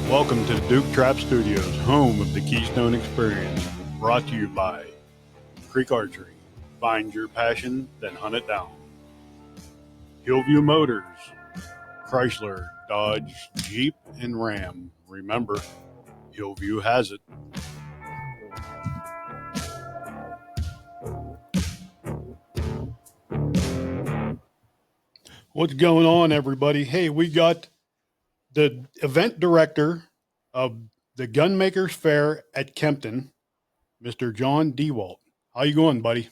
Welcome to the Duke Trap Studios, home of the Keystone Experience, brought to you by Creek Archery. Find your passion, then hunt it down. Hillview Motors, Chrysler, Dodge, Jeep, and Ram. Remember, Hillview has it. What's going on, everybody? Hey, we got the event director of the Gunmakers Fair at Kempton, Mr. John Dewalt. How you going, buddy?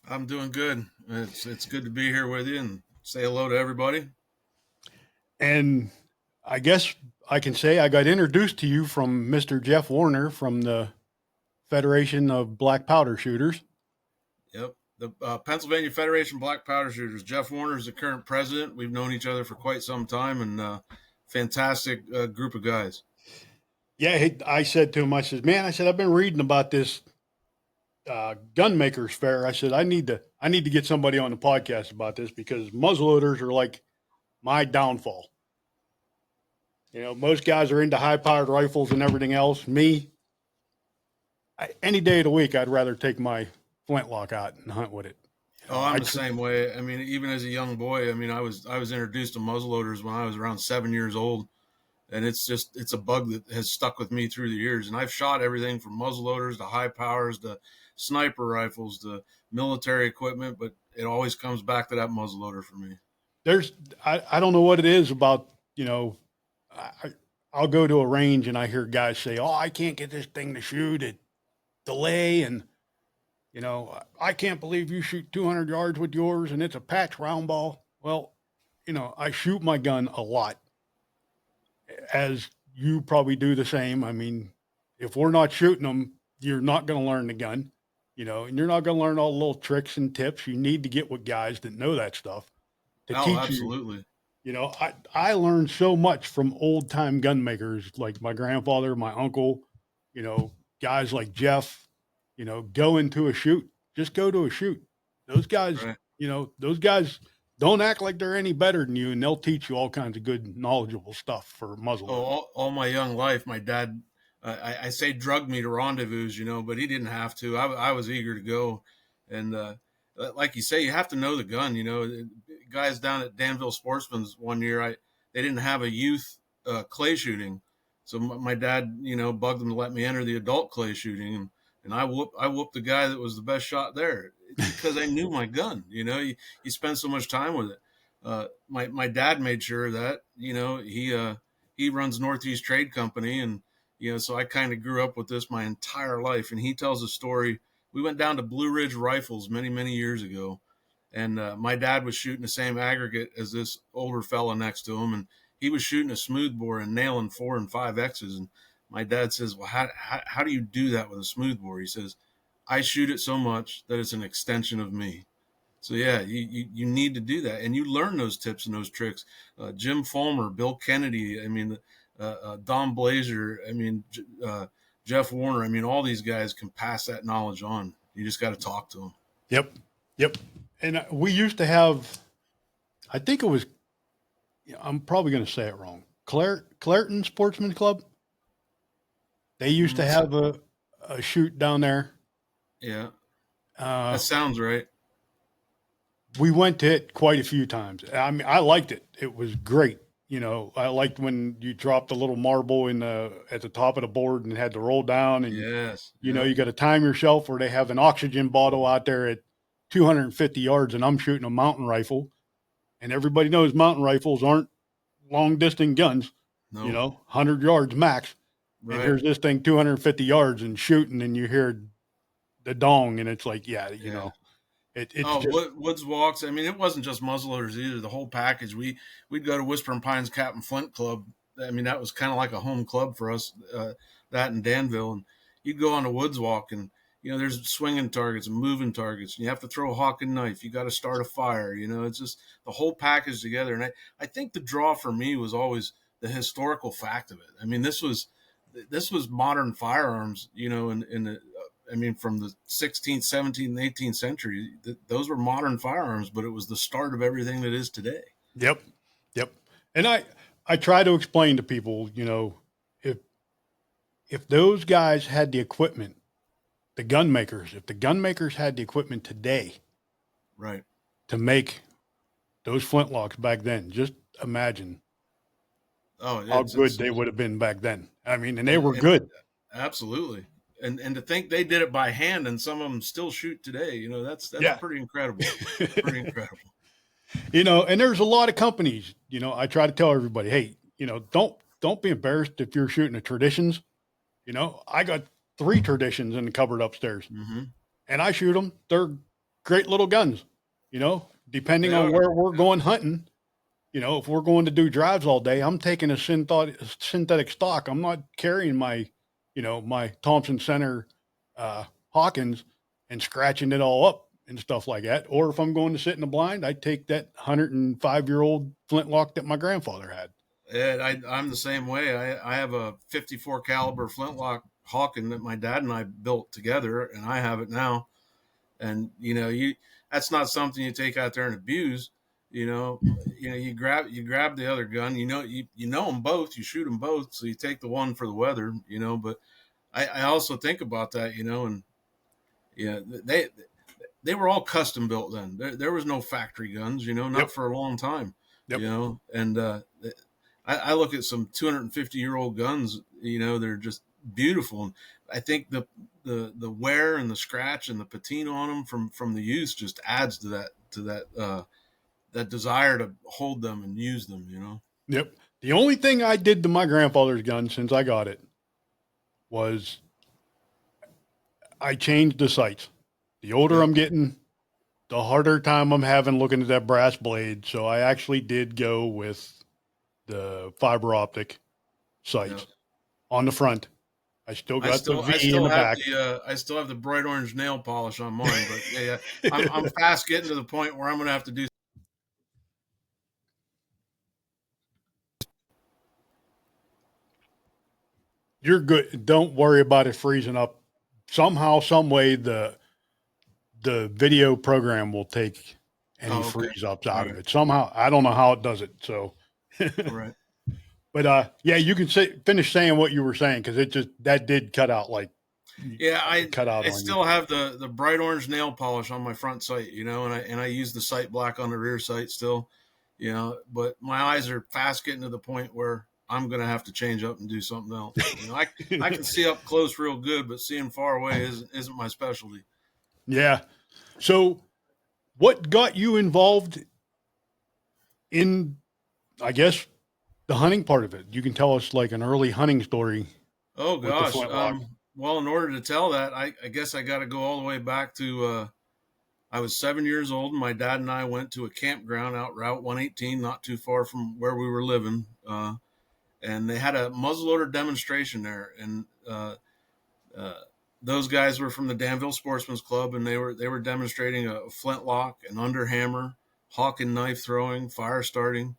I'm doing good. It's good to be here with you and say hello to everybody. And I guess I can say I got introduced to you from Mr. Jeff Warner from the Federation of Black Powder Shooters. Yep. The Pennsylvania Federation Black Powder Shooters. Jeff Warner is the current president. We've known each other for quite some time, and fantastic group of guys. Yeah, I said to him, I said, man, I've been reading about this Gunmakers Fair. I said, I need to get somebody on the podcast about this because muzzleloaders are like my downfall. You know, most guys are into high-powered rifles and everything else. Me, any day of the week, I'd rather take my flintlock out and hunt with it. Oh, I'm the same way. I mean, even as a young boy, I mean, I was introduced to muzzleloaders when I was around 7 years old, and it's a bug that has stuck with me through the years. And I've shot everything from muzzleloaders to high powers to sniper rifles to military equipment, but it always comes back to that muzzleloader for me. I don't know what it is about, you know, I'll go to a range and I hear guys say, oh, I can't get this thing to shoot, it delay, and you know, I can't believe you shoot 200 yards with yours and it's a patch round ball. Well, you know, I shoot my gun a lot, as you probably do the same. I mean, if we're not shooting them, you're not going to learn the gun, you know, and you're not going to learn all the little tricks and tips. You need to get with guys that know that stuff to teach absolutely. you. You know, I learned so much from old time gun makers like my grandfather, my uncle, you know, guys like Jeff. You know, go into a shoot. Just go to a shoot. Those guys, right. You know, those guys don't act like they're any better than you, and they'll teach you all kinds of good, knowledgeable stuff for muzzle. Oh, all my young life, my dad, I say drugged me to rendezvous, you know, but he didn't have to. I was eager to go. And like you say, you have to know the gun, you know. Guys down at Danville Sportsman's one year, they didn't have a youth clay shooting. So my dad, you know, bugged them to let me enter the adult clay shooting. And I whooped the guy that was the best shot there because I knew my gun. You know, you spend so much time with it. My dad made sure of that, you know, he runs Northeast Trade Company, and you know, so I kind of grew up with this my entire life. And he tells a story. We went down to Blue Ridge Rifles many years ago, and my dad was shooting the same aggregate as this older fella next to him, and he was shooting a smoothbore and nailing 4 and 5 X's. And my dad says, well, how do you do that with a smoothbore? He says, I shoot it so much that it's an extension of me. So, yeah, you need to do that. And you learn those tips and those tricks. Jim Fulmer, Bill Kennedy, I mean, Don Blazer, I mean, Jeff Warner, I mean, all these guys can pass that knowledge on. You just got to talk to them. Yep. And we used to have, I think it was, I'm probably going to say it wrong, Clairton Sportsman Club. They used to have a shoot down there. Yeah. That sounds right. We went to it quite a few times. I mean, I liked it. It was great. You know, I liked when you dropped a little marble at the top of the board and had to roll down. And, yes. You know, you got to time yourself, where they have an oxygen bottle out there at 250 yards and I'm shooting a mountain rifle. And everybody knows mountain rifles aren't long distance guns, you know, 100 yards max. Right. And here's this thing 250 yards and shooting, and you hear the dong, and it's like, you know, it's woods walks. I mean, it wasn't just muzzleloaders either. The whole package. We'd go to Whispering Pines Captain Flint Club. I mean, that was kind of like a home club for us. That in Danville, and you'd go on a woods walk, and you know, there's swinging targets and moving targets, and you have to throw a hawk and knife. You got to start a fire. You know, it's just the whole package together. And I think the draw for me was always the historical fact of it. I mean, this was modern firearms, you know, I mean, from the 16th, 17th, and 18th century, those were modern firearms, but it was the start of everything that is today. Yep. And I try to explain to people, you know, if if those guys had the equipment, the gun makers, if the gun makers had the equipment today Right. to make those flintlocks back then, just imagine Oh, how it's good they would have been back then. I mean, and they were and good. absolutely. And to think they did it by hand and some of them still shoot today, that's Yeah. pretty incredible. Pretty incredible. And there's a lot of companies, I try to tell everybody, hey, don't be embarrassed if you're shooting the traditions. I got 3 traditions in the cupboard upstairs Hmm. and I shoot them. They're great little guns, depending They on are. where we're going hunting. If we're going to do drives all day, I'm taking a synthetic stock. I'm not carrying my Thompson Center Hawkins and scratching it all up and stuff like that. Or if I'm going to sit in the blind, I take that 105-year-old flintlock that my grandfather had. And I'm the same way. I have a 54 caliber flintlock Hawken that my dad and I built together, and I have it now. And you that's not something you take out there and abuse. You grab the other gun. You know them both. You shoot them both, so you take the one for the weather. But I also think about that. And yeah, they were all custom built then. There was no factory guns. Not Yep. for a long time. Yep. And I look at some 250-year-old guns. They're just beautiful. And I think the wear and the scratch and the patina on them from the use just adds to that desire to hold them and use them. Yep. The only thing I did to my grandfather's gun since I got it was I changed the sights. The older Yep. I'm getting, the harder time I'm having looking at that brass blade. So I actually did go with the fiber optic Yep. sights on the front. I still I got the still I V in still the have back. the bright orange nail polish on mine, but yeah, I'm fast getting to the point where I'm gonna have to do. You're good. Don't worry about it freezing up. Somehow, some way, the video program will take any Oh, okay. freeze ups All out of right. it. Somehow, I don't know how it does it. So, All right. but yeah, you can finish saying what you were saying because it just that did cut out like Yeah, I cut out I on you. still have the bright orange nail polish on my front sight, and I use the sight black on the rear sight still, but my eyes are fast getting to the point where I'm gonna have to change up and do something else. I can see up close real good, but seeing far away isn't my specialty. Yeah. So, what got you involved in, I guess, the hunting part of it? You can tell us like an early hunting story Oh with the gosh. flintlock. Well, in order to tell that, I guess I got to go all the way back to I was 7 years old, and my dad and I went to a campground out Route 118, not too far from where we were living. And they had a muzzleloader demonstration there, and uh, those guys were from the Danville Sportsman's Club, and they were demonstrating a flintlock, an underhammer, hawk and knife throwing, fire starting.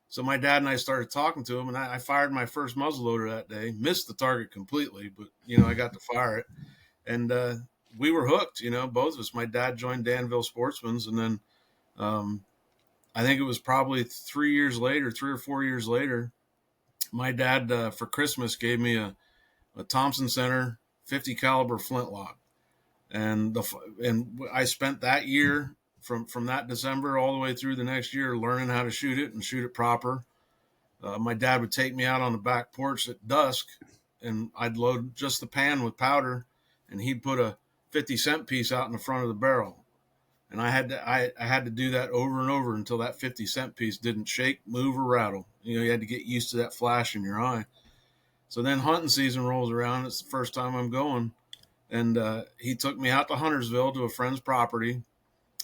So my dad and I started talking to him, and I fired my first muzzleloader that day. Missed the target completely, but I got to fire it, and we were hooked. Both of us. My dad joined Danville Sportsman's, and then um, I think it was probably 3 years later, 3 or 4 years later, my dad for Christmas gave me a Thompson Center 50 caliber flintlock, and I spent that year from that December all the way through the next year learning how to shoot it and shoot it proper. My dad would take me out on the back porch at dusk, and I'd load just the pan with powder, and he'd put a 50-cent piece out in the front of the barrel. And I had to do that over and over until that 50-cent piece didn't shake, move, or rattle. You had to get used to that flash in your eye. So then hunting season rolls around. It's the first time I'm going, and he took me out to Huntersville to a friend's property,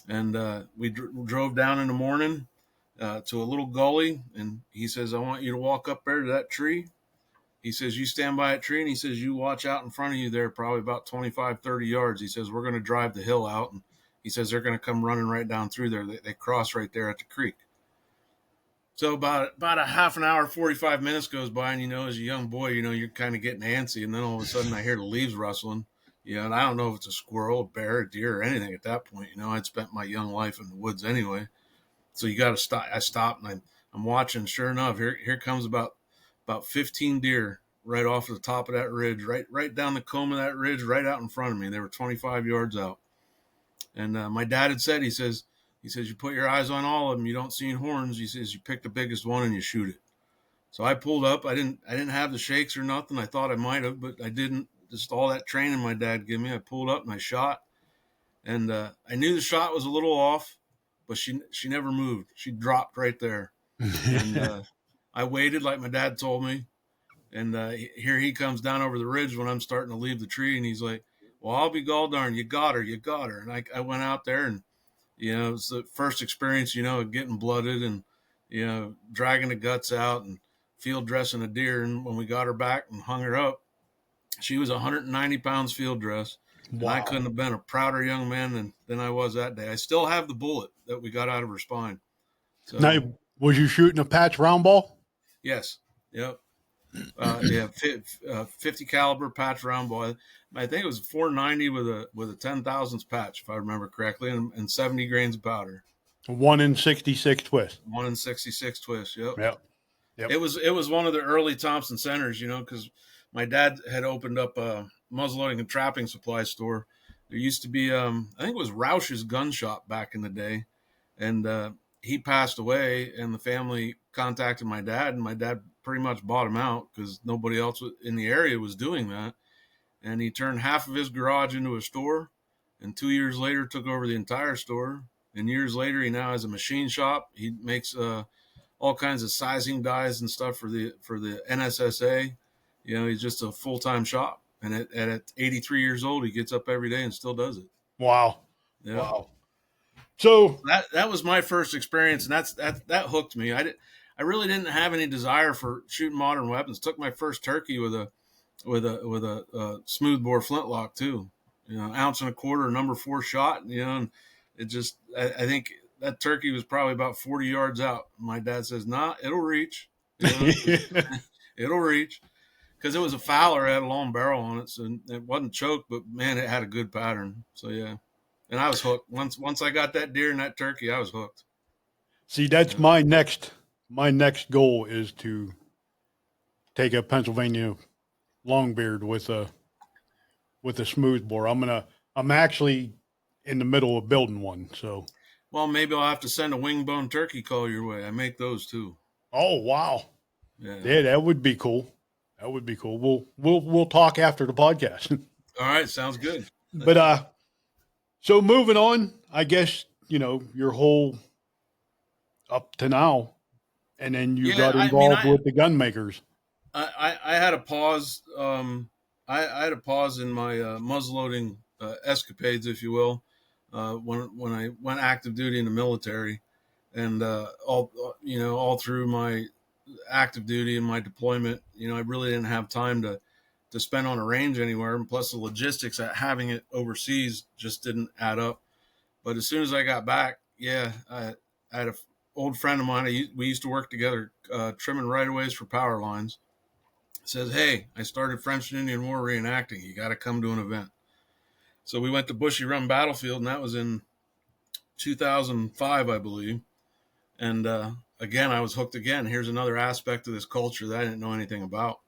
and we drove down in the morning to a little gully, and he says, "I want you to walk up there to that tree." He says, "You stand by that tree," and he says, "You watch out in front of you there, probably about 25, 30 yards." He says, "We're going to drive the hill out," and he says, "They're going to come running right down through there. They cross right there at the creek." So about a half an hour, 45 minutes goes by, and as a young boy, you're kind of getting antsy, and then all of a sudden I hear the leaves rustling, and I don't know if it's a squirrel, a bear, a deer, or anything at that point. I'd spent my young life in the woods anyway, so you got to stop. I stopped, and I'm watching. Sure enough, here comes about 15 deer right off the top of that ridge, right down the comb of that ridge, right out in front of me. They were 25 yards out. And my dad had said, he says, you put your eyes on all of them. You don't see any horns. He says, you pick the biggest one and you shoot it. So I pulled up. I didn't have the shakes or nothing. I thought I might have, but I didn't. Just all that training my dad gave me. I pulled up and I shot. And I knew the shot was a little off, but she never moved. She dropped right there. And I waited like my dad told me. And here he comes down over the ridge when I'm starting to leave the tree. And he's like, well, I'll be gall darn, you got her. And I went out there and, it was the first experience, of getting blooded and, dragging the guts out and field dressing a deer. And when we got her back and hung her up, she was 190 pounds field dress. Wow. And I couldn't have been a prouder young man than I was that day. I still have the bullet that we got out of her spine. So, now, was you shooting a patch round ball? Yes. Yep. 50 caliber patch round ball. I think it was 490 with a 10,000ths patch, if I remember correctly, and 70 grains of powder. 1 in 66 twist. 1 in 66 twist. Yep. Yep. It was one of the early Thompson centers, because my dad had opened up a muzzleloading and trapping supply store. There used to be, I think it was Roush's gun shop back in the day, and he passed away, and the family contacted my dad, and my dad pretty much bought him out because nobody else in the area was doing that. And he turned half of his garage into a store, and 2 years later took over the entire store. And years later, he now has a machine shop. He makes all kinds of sizing dies and stuff for the NSSA. He's just a full-time shop. And at 83 years old, he gets up every day and still does it. Wow. Yeah. Wow. So that was my first experience, and that hooked me. I really didn't have any desire for shooting modern weapons. Took my first turkey with a smoothbore flintlock too. 1.25 ounce, number 4 shot. And it just I think that turkey was probably about 40 yards out. My dad says, "Nah, it'll reach. It'll reach." Because it was a Fowler, it had a long barrel on it, so it wasn't choked, but man, it had a good pattern. So yeah, and I was hooked. Once I got that deer and that turkey, I was hooked. See, that's my next goal is to take a Pennsylvania longbeard with a smoothbore. I'm actually in the middle of building one. So, well, maybe I'll have to send a wingbone turkey call your way. I make those too. Oh wow, yeah, that would be cool. That would be cool. We'll talk after the podcast. All right, sounds good. But so moving on, I guess your whole up to now, and then you got involved with the gun makers. I had a pause. I had a pause in my muzzleloading escapades, if you will, when I went active duty in the military, and all through my active duty and my deployment, I really didn't have time to spend on a range anywhere, and plus the logistics at having it overseas just didn't add up. But as soon as I got back, I had an old friend of mine. We used to work together trimming right-of-ways for power lines. Says, "Hey, I started French and Indian War reenacting. You got to come to an event." So we went to Bushy Run Battlefield, and that was in 2005, I believe. And again, I was hooked again. Here's another aspect of this culture that I didn't know anything about.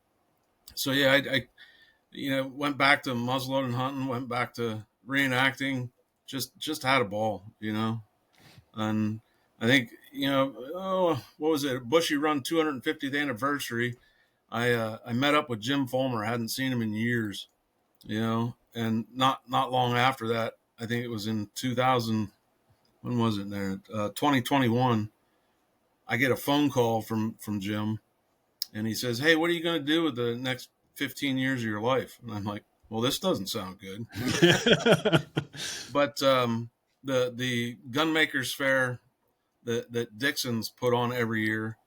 So yeah, I went back to muzzleloading hunting, went back to reenacting, just had a ball, And I think, what was it? Bushy Run 250th anniversary. I met up with Jim Fulmer. I hadn't seen him in years, and not long after that, I think it was in 2000. When was it there? 2021. I get a phone call from Jim, and he says, "Hey, what are you going to do with the next 15 years of your life?" And I'm like, "Well, this doesn't sound good." But the Gunmakers Fair that Dixon's put on every year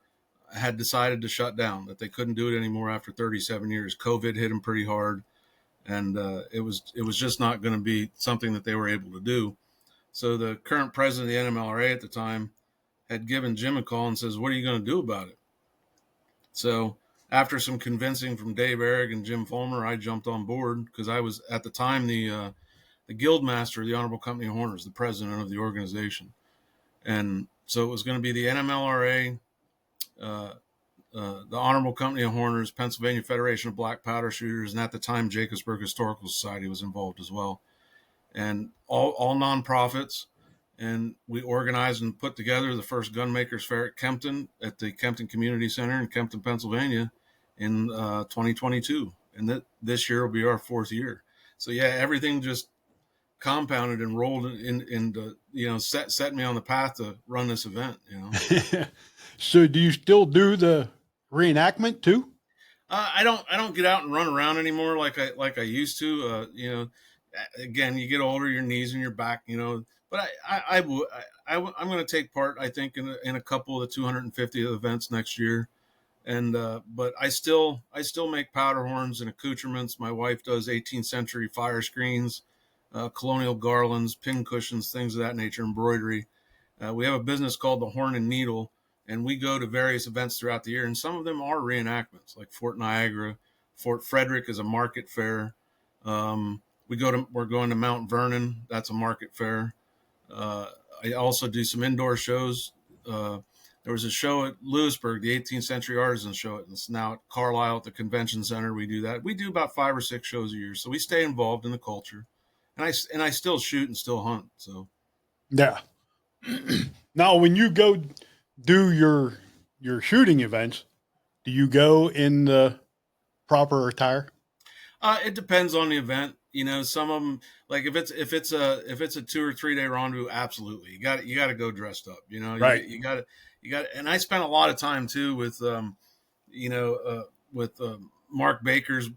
had decided to shut down, that they couldn't do it anymore after 37 years. COVID hit them pretty hard, and it was just not going to be something that they were able to do. So the current president of the NMLRA at the time had given Jim a call and says, "What are you going to do about it?" So after some convincing from Dave Eric and Jim Fulmer, I jumped on board because I was at the time the guild master of the Honorable Company of Horners, the president of the organization. And so it was going to be the NMLRA, the Honorable Company of Horners, Pennsylvania Federation of Black Powder Shooters, and at the time Jacobsburg Historical Society was involved as well, and all nonprofits. And we organized and put together the first gunmakers fair at Kempton, at the Kempton Community Center in Kempton, Pennsylvania, in 2022, and this year will be our 4th year. So yeah, everything just compounded and rolled into, set me on the path to run this event. So do you still do the reenactment too? I don't get out and run around anymore like I used to. Again, you get older, your knees and your back, But I'm going to take part, I think, in a couple of the 250 events next year. And but I still make powder horns and accoutrements. My wife does 18th century fire screens, colonial garlands, pin cushions, things of that nature, embroidery. We have a business called the Horn and Needle, and we go to various events throughout the year, and some of them are reenactments, like Fort Niagara. Fort Frederick is a market fair. We're going to Mount Vernon. That's a market fair. I also do some indoor shows. There was a show at Lewisburg, the 18th Century Artisan Show. It's now at Carlisle at the Convention Center. We do that. We do about 5 or 6 shows a year, so we stay involved in the culture. And I still shoot and still hunt. So yeah. Now, when you go do your shooting events, do you go in the proper attire? It depends on the event. Some of them, like if it's a 2 or 3 day rendezvous, absolutely, you got to go dressed up. Right. You got to. And I spent a lot of time too with Mark Baker's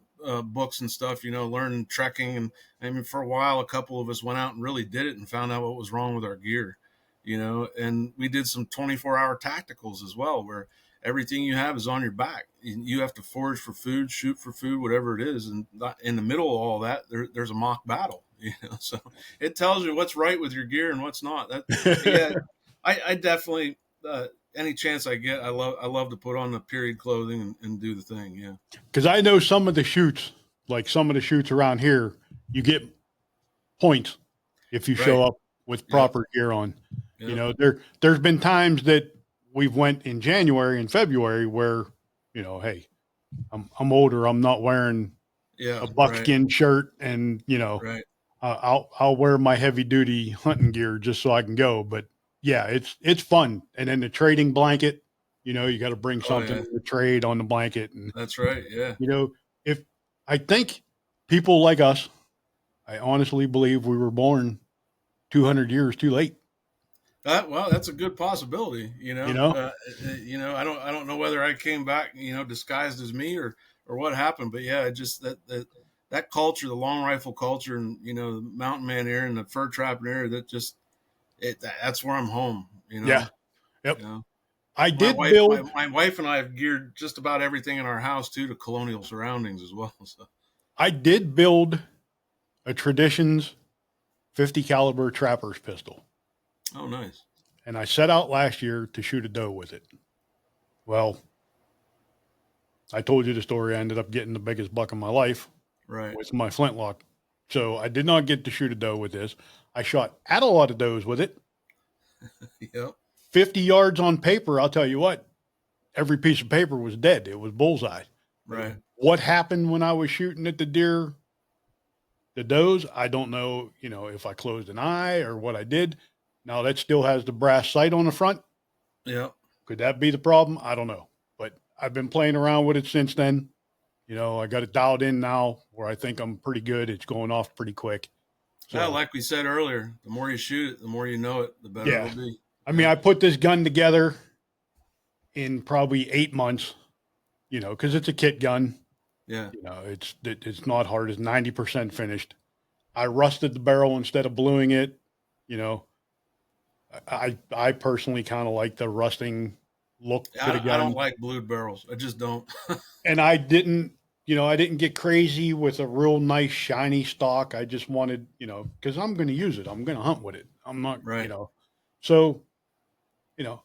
books and stuff. Learning trekking, and I mean, for a while, a couple of us went out and really did it and found out what was wrong with our gear. And we did some 24-hour tacticals as well, where everything you have is on your back. You have to forage for food, shoot for food, whatever it is. And in the middle of all that, there's a mock battle, so it tells you what's right with your gear and what's not. Yeah, I definitely, any chance I get, I love to put on the period clothing and do the thing. Yeah. Cause I know some of the shoots around here, you get points if you show up with proper gear on. Yep. There's been times that we've went in January and February where, hey, I'm older. I'm not wearing a buckskin shirt, and I'll wear my heavy duty hunting gear just so I can go. But yeah, it's fun. And then the trading blanket, you got to bring something to trade on the blanket. And that's right. Yeah. If I think people like us, I honestly believe we were born 200 years too late. Well, that's a good possibility. I don't know whether I came back, disguised as me or what happened, but yeah, just that culture, the long rifle culture, and the mountain man era and the fur trapping era, that's where I'm home. Yeah. Yep. I did my wife and I have geared just about everything in our house too to colonial surroundings as well. So I did build a Traditions 50 caliber trapper's pistol. Oh, nice. And I set out last year to shoot a doe with it. Well, I told you the story. I ended up getting the biggest buck of my life with my flintlock. So I did not get to shoot a doe with this. I shot at a lot of does with it. Yep. 50 yards on paper, I'll tell you what, every piece of paper was dead. It was bullseye. Right. What happened when I was shooting at the does, I don't know, if I closed an eye or what I did. Now that still has the brass sight on the front. Yeah. Could that be the problem? I don't know. But I've been playing around with it since then. I got it dialed in now where I think I'm pretty good. It's going off pretty quick. So, yeah, like we said earlier, the more you shoot it, the more you know it, the better it'll be. I mean, I put this gun together in probably 8 months, because it's a kit gun. Yeah. It's not hard. It's 90% finished. I rusted the barrel instead of bluing it. I personally kind of like the rusting look to the gun. I don't like blued barrels. I just don't. And I didn't get crazy with a real nice shiny stock. I just wanted, because I'm going to use it. I'm going to hunt with it. I'm not, so,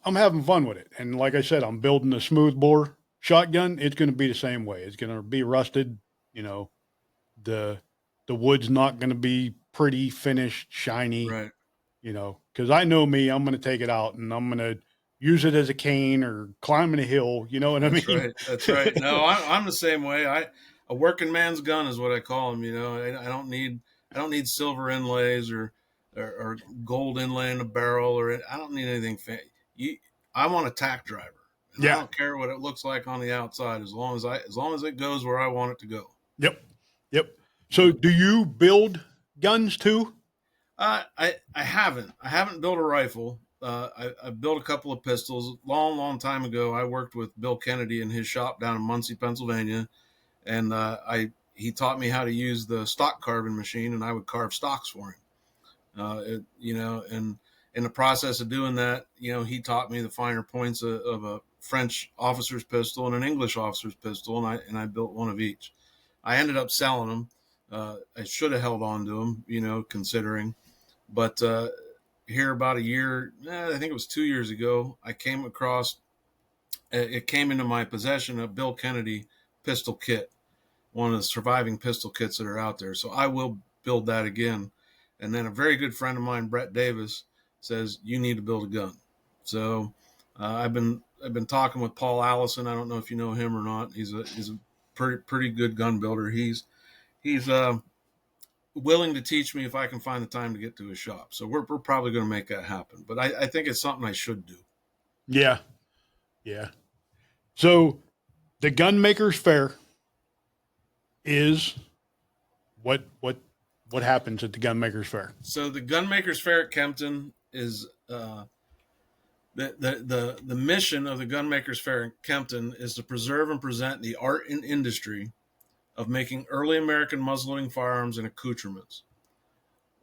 I'm having fun with it. And like I said, I'm building a smooth bore shotgun. It's going to be the same way. It's going to be rusted. The wood's not going to be pretty, finished, shiny. Right. Because I know me, I'm going to take it out and I'm going to use it as a cane or climbing a hill. You know what I That's mean? right. That's right. No, I'm the same way. A working man's gun is what I call them. I don't need silver inlays or gold inlay in the barrel I don't need anything fancy. I want a tack driver, and I Yeah. don't care what it looks like on the outside as long as it goes where I want it to go. Yep. Yep. So do you build guns too? I haven't. I haven't built a rifle. I built a couple of pistols. Long time ago, I worked with Bill Kennedy in his shop down in Muncie, Pennsylvania, and he taught me how to use the stock carving machine, and I would carve stocks for him. And in the process of doing that, he taught me the finer points of a French officer's pistol and an English officer's pistol, and I built one of each. I ended up selling them. I should have held on to them, considering. But here about a year, I think it was 2 years ago, I came across, it came into my possession, a Bill Kennedy pistol kit, one of the surviving pistol kits that are out there. So I will build that again. And then a very good friend of mine, Brett Davis, says, you need to build a gun. So I've been talking with Paul Allison. I don't know if you know him or not. He's a pretty good gun builder. He's willing to teach me if I can find the time to get to his shop. So we're probably going to make that happen. But I think it's something I should do. Yeah. Yeah. So the Gunmakers Fair is what happens at the Gunmakers Fair? So the Gunmakers Fair at Kempton is the mission of the Gunmakers Fair in Kempton is to preserve and present the art and industry of making early American muzzleloading firearms and accoutrements.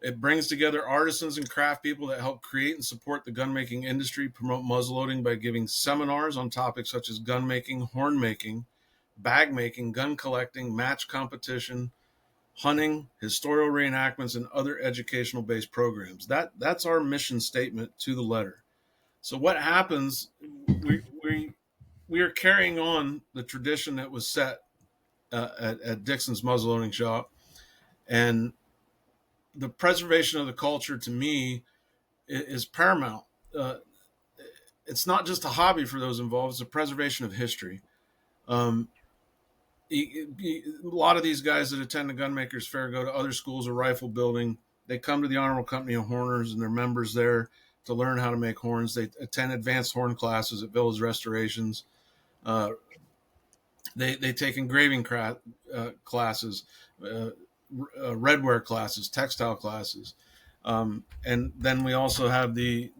It brings together artisans and craft people that help create and support the gun making industry, promote muzzleloading by giving seminars on topics such as gun making, horn making, bag making, gun collecting, match competition, hunting, historical reenactments, and other educational based programs. That's our mission statement to the letter. So what happens? We are carrying on the tradition that was set at Dixon's muzzleloading shop, and the preservation of the culture to me is paramount. It's not just a hobby for those involved; it's a preservation of history. Um, a lot of these guys that attend the Gunmakers Fair go to other schools of rifle building. They come to the Honorable Company of Horners and they're members there to learn how to make horns. They attend advanced horn classes at Village Restorations. They take engraving classes, redware classes, textile classes. And then we also have the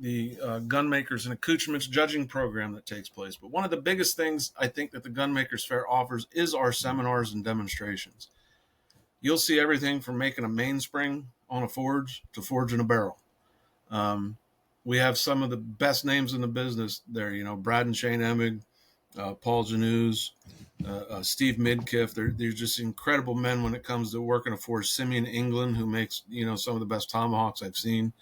gun makers and accoutrements judging program that takes place. But one of the biggest things I think that the Gunmakers Fair offers is our seminars and demonstrations. You'll see everything from making a mainspring on a forge to forging a barrel. We have some of the best names in the business there. Brad and Shane Emig, Paul Janus, Steve Midkiff. They're just incredible men when it comes to working a forge. Simeon England, who makes some of the best tomahawks I've seen.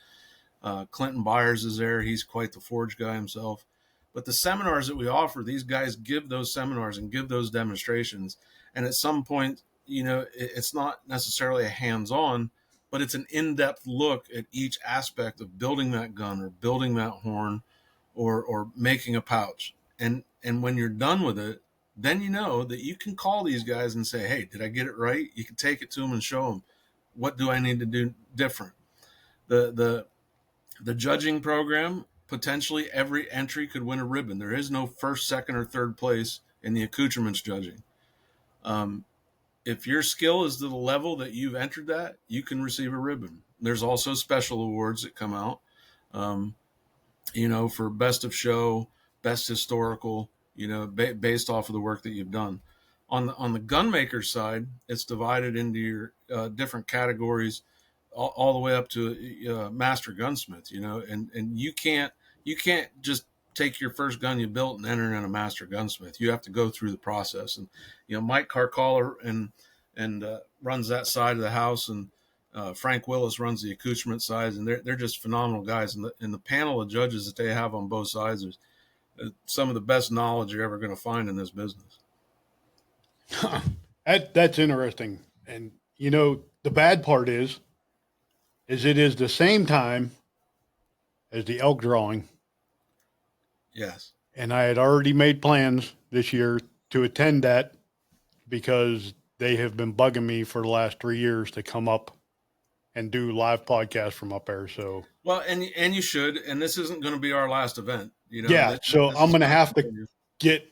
Clinton Byers is there. He's quite the forge guy himself. But the seminars that we offer, these guys give those seminars and give those demonstrations. And at some point, it's not necessarily a hands-on, but it's an in-depth look at each aspect of building that gun or building that horn or making a pouch. And when you're done with it, then you know that you can call these guys and say, hey, did I get it right? You can take it to them and show them, what do I need to do different? The judging program, potentially every entry could win a ribbon. There is no first, second, or third place in the accoutrements judging. If your skill is to the level that you've entered that, you can receive a ribbon. There's also special awards that come out, for best of show, best historical, based off of the work that you've done. On the gun maker side, it's divided into your different categories, all the way up to master gunsmith. And you can't just take your first gun you built and enter in a master gunsmith. You have to go through the process. And Mike Carcaller and runs that side of the house, and Frank Willis runs the accoutrement side, and they're just phenomenal guys. And the panel of judges that they have on both sides is some of the best knowledge you're ever going to find in this business. That's interesting. And the bad part is it is the same time as the elk drawing. Yes. And I had already made plans this year to attend that because they have been bugging me for the last 3 years to come up and do live podcasts from up there. So Well, and you should. And this isn't going to be our last event. You know, yeah, so this I'm is going to going to have to continue.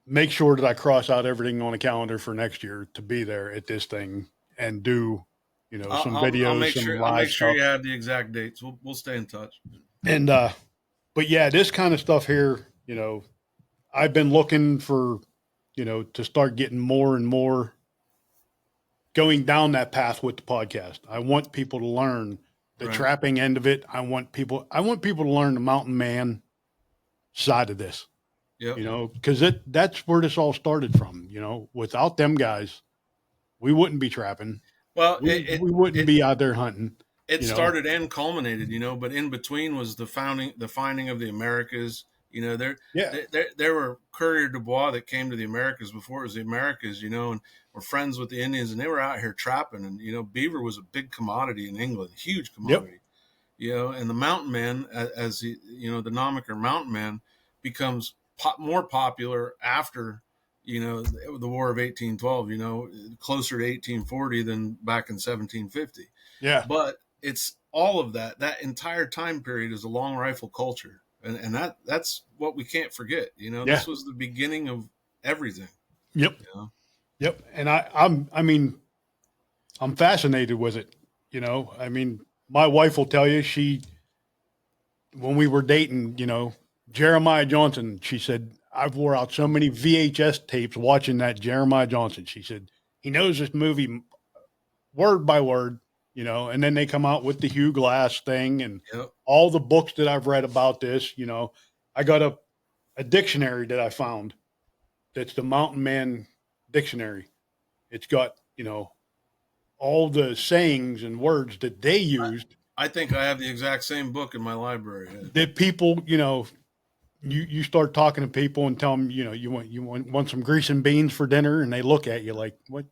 make sure that I cross out everything on the calendar for next year to be there at this thing and do, some I'll videos, make some sure I'll live make sure stuff. you have the exact dates. We'll stay in touch. And, but yeah, this kind of stuff here, I've been looking for, to start getting more and more going down that path with the podcast. I want people to learn the Right. trapping end of it. I want people to learn the mountain man side of this, Yep. because that's where this all started from. Without them guys, we wouldn't be trapping. Well, We wouldn't be out there hunting. it You know, started and culminated, but in between was the finding of the Americas. yeah, There were Courier de Bois that came to the Americas before it was the Americas, and were friends with the Indians, and they were out here trapping. And beaver was a big commodity in England, huge yep, commodity. And the mountain man, as the the nomiker mountain man, becomes more popular after the War of 1812. Closer to 1840 than back in 1750. yeah, But it's all of that entire time period is a long rifle culture, and that's what we can't forget. yeah, This was the beginning of everything. yep, You know? yep. And I'm fascinated with it. I mean, my wife will tell you when we were dating, Jeremiah Johnson, she said, I've wore out so many VHS tapes watching that Jeremiah Johnson. She said, he knows this movie word by word, and then they come out with the Hugh Glass thing and Yep. all the books that I've read about this. I got a dictionary that I found that's the Mountain Man Dictionary. It's got, all the sayings and words that they used I think I have the exact same book in my library. that people, you start talking to people and tell them, you want some grease and beans for dinner, and they look at you like, what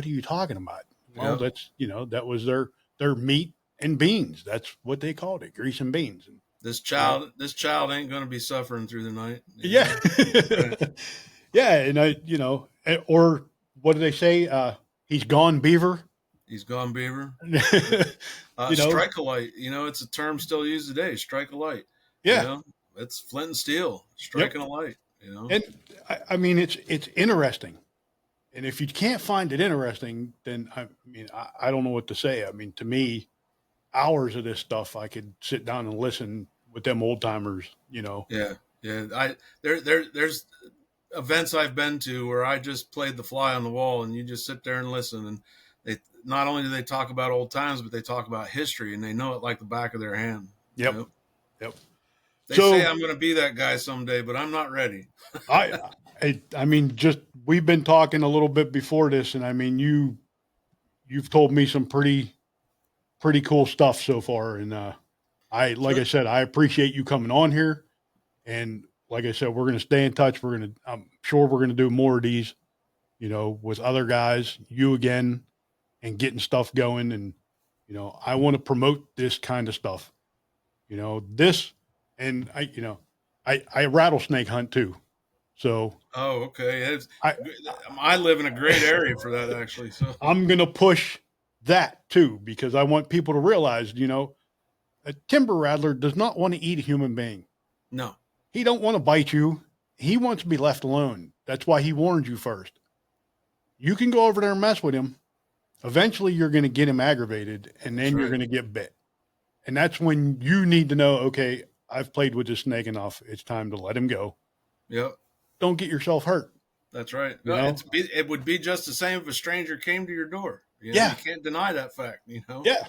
are you talking about? Well, Yep. that's that was their meat and beans. That's what they called it, grease and beans. And, This child ain't going to be suffering through the night. yeah, Right. yeah, and or what do they say? He's gone, beaver. He's gone, beaver. you know, Strike a light. It's a term still used today. Strike a light. yeah, It's flint and steel. yep. Striking a light. And I mean, it's interesting. And if you can't find it interesting, then I don't know what to say. I mean, to me, hours of this stuff, I could sit down and listen with them old timers. Yeah, yeah. There's events I've been to where I just played the fly on the wall, and you just sit there and listen. And they not only do they talk about old times, but they talk about history, and they know it like the back of their hand. Yep, yep. They So say I'm going to be that guy someday, but I'm not ready. I, I mean, just we've been talking a little bit before this, and I mean, you've told me some pretty cool stuff so far, and like I said, I appreciate you coming on here, and like I said, we're going to stay in touch. I'm sure we're going to do more of these, with other guys, you again, and getting stuff going, and I want to promote this kind of stuff, this, and I rattlesnake hunt too, so. Oh, okay. I, I live in a great area for that, actually. So I'm going to push that too, because I want people to realize, a timber rattler does not want to eat a human being. no, He don't want to bite you. He wants to be left alone. That's why he warned you first. You can go over there and mess with him. Eventually you're going to get him aggravated, and then you're going to get bit. And that's when you need to know, okay, I've played with this snake enough. It's time to let him go. Yep. Don't get yourself hurt. That's right. You know? It would be just the same if a stranger came to your door. Yeah. You can't deny that fact. Yeah.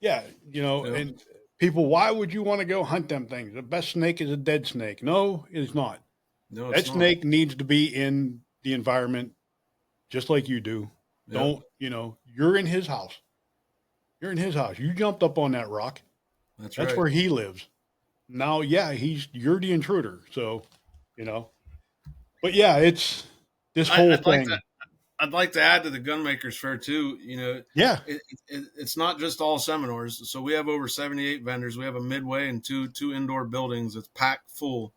Yeah. And people, why would you want to go hunt them things? The best snake is a dead snake. No, it's not. No, That snake needs to be in the environment just like you do. Yep. Don't, you're in his house. You're in his house. You jumped up on that rock. That's That's right. where he lives. Now, yeah, you're the intruder. So, but yeah, it's this whole thing. I'd like to add to the Gunmakers Fair too. Yeah. It's not just all seminars. So we have over 78 vendors. We have a midway and two indoor buildings that's packed full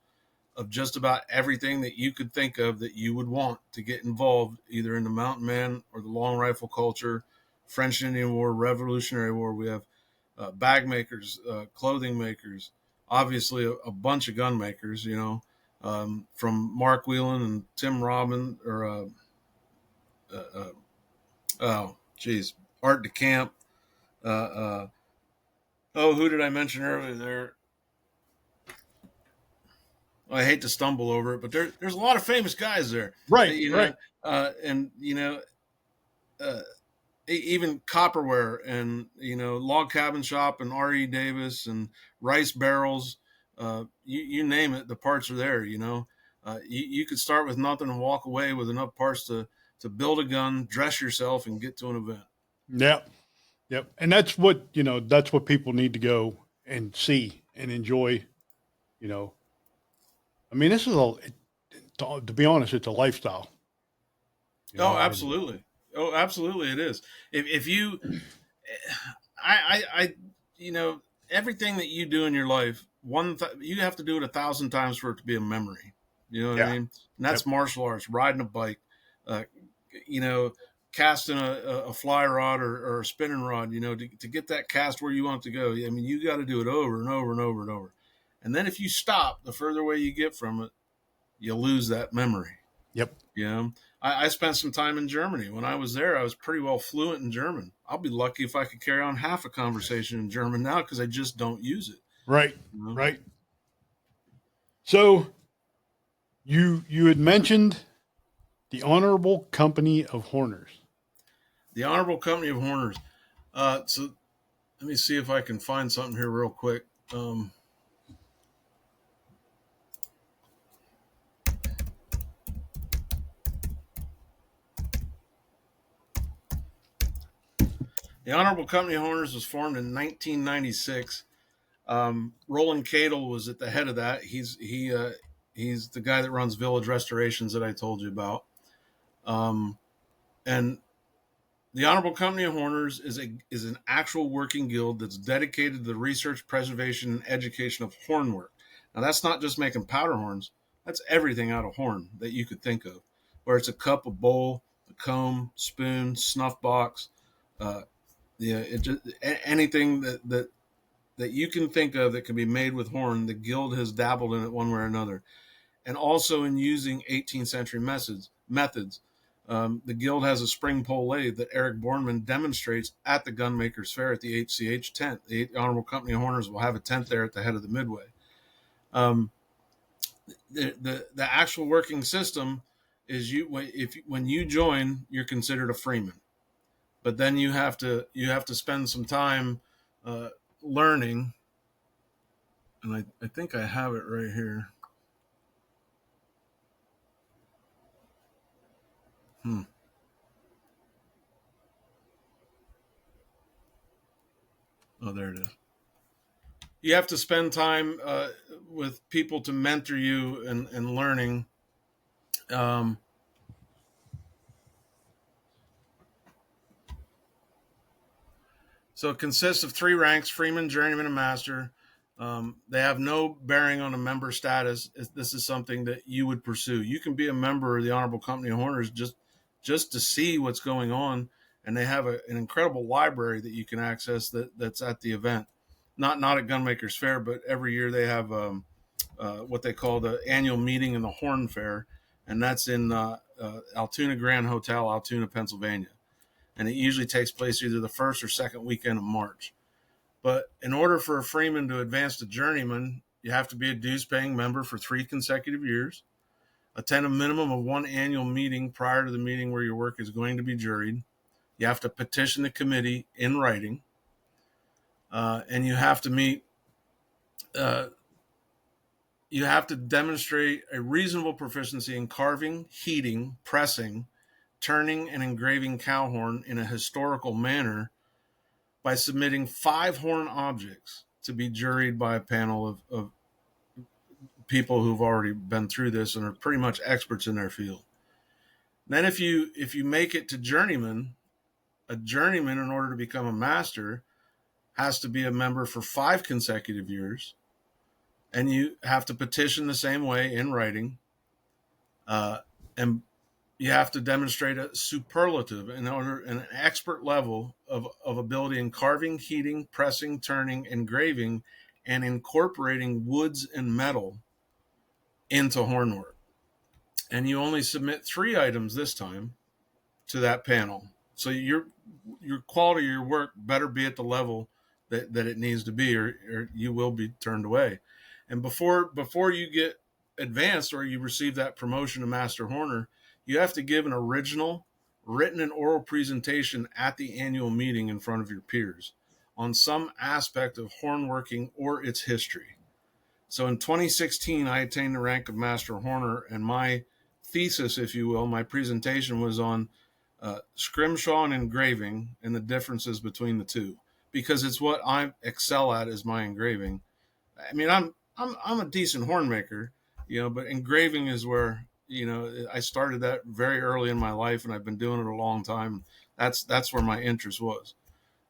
of just about everything that you could think of that you would want to get involved, either in the mountain man or the long rifle culture, French and Indian War, Revolutionary War. We have bag makers, clothing makers, obviously a bunch of gun makers. From Mark Whelan and Tim Robin, or oh, geez, Art DeCamp. Uh, uh, who did I mention earlier there? I hate to stumble over it, but there's a lot of famous guys there. Right. You Right. know, and uh, even Copperware, and Log Cabin Shop, and R.E. Davis, and Rice Barrels. You name it, the parts are there. You could start with nothing and walk away with enough parts to build a gun, dress yourself, and get to an event. Yep. Yep. And that's what people need to go and see and enjoy. You know, I mean, this is to be honest, it's a lifestyle. Oh, And absolutely. Oh, absolutely, it is. If you, I everything that you do in your life, you have to do it 1,000 times for it to be a memory. You know what I yeah. mean? And that's Yep. martial arts, riding a bike, uh, you know, casting a fly rod, or a spinning rod. To get that cast where you want it to go. I mean, you got to do it over and over and over and over. And then if you stop, the further away you get from it, you lose that memory. Yep. You know, I spent some time in Germany. When I was there, I was pretty well fluent in German. I'll be lucky if I could carry on half a conversation in German now, because I just don't use it. Right. You know? Right. So you had mentioned the Honorable Company of Horners. The Honorable Company of Horners. So let me see if I can find something here real quick. The Honorable Company of Horners was formed in 1996. Roland Cadle was at the head of that. He's the guy that runs Village Restorations that I told you about. And the Honorable Company of Horners is an actual working guild that's dedicated to the research, preservation, and education of horn work. Now, that's not just making powder horns. That's everything out of horn that you could think of, where it's a cup, a bowl, a comb, spoon, snuff box, anything that you can think of that can be made with horn. The guild has dabbled in it one way or another, and also in using 18th century methods. The guild has a spring pole lathe that Eric Bornman demonstrates at the Gunmakers Fair at the HCH tent. The Honorable Company of Horners will have a tent there at the head of the midway. Um, the actual working system is when you join, you're considered a freeman, but then you have to spend some time learning, and I think I have it right here. Oh, there it is. You have to spend time with people to mentor you and learning. Um, so it consists of 3 ranks: freeman, journeyman, and master. They have no bearing on a member status. This is something that you would pursue. You can be a member of the Honorable Company of Horners just to see what's going on, and they have an incredible library that you can access that's at the event. Not at Gunmakers Fair, but every year they have what they call the annual meeting in the Horn Fair, and that's in Altoona Grand Hotel, Altoona, Pennsylvania. And it usually takes place either the first or second weekend of March. But in order for a freeman to advance to journeyman, you have to be a dues-paying member for 3 consecutive years, attend a minimum of 1 annual meeting prior to the meeting where your work is going to be juried. You have to petition the committee in writing, and you have to meet. You have to demonstrate a reasonable proficiency in carving, heating, pressing, turning, and engraving cow horn in a historical manner by submitting 5 horn objects to be juried by a panel of people who've already been through this and are pretty much experts in their field. Then if you make it to journeyman, a journeyman in order to become a master has to be a member for 5 consecutive years, and you have to petition the same way in writing, and you have to demonstrate a superlative in order an expert level of ability in carving, heating, pressing, turning, engraving, and incorporating woods and metal into hornwork. And you only submit 3 items this time to that panel. So your quality of your work better be at the level that it needs to be, or you will be turned away. And before you get advanced or you receive that promotion to master horner, you have to give an original written and oral presentation at the annual meeting in front of your peers on some aspect of hornworking or its history. So in 2016, I attained the rank of master horner, and my thesis, if you will, my presentation was on scrimshaw and engraving and the differences between the two, because it's what I excel at is my engraving. I mean, I'm a decent horn maker, but engraving is where I started that very early in my life, and I've been doing it a long time. That's where my interest was.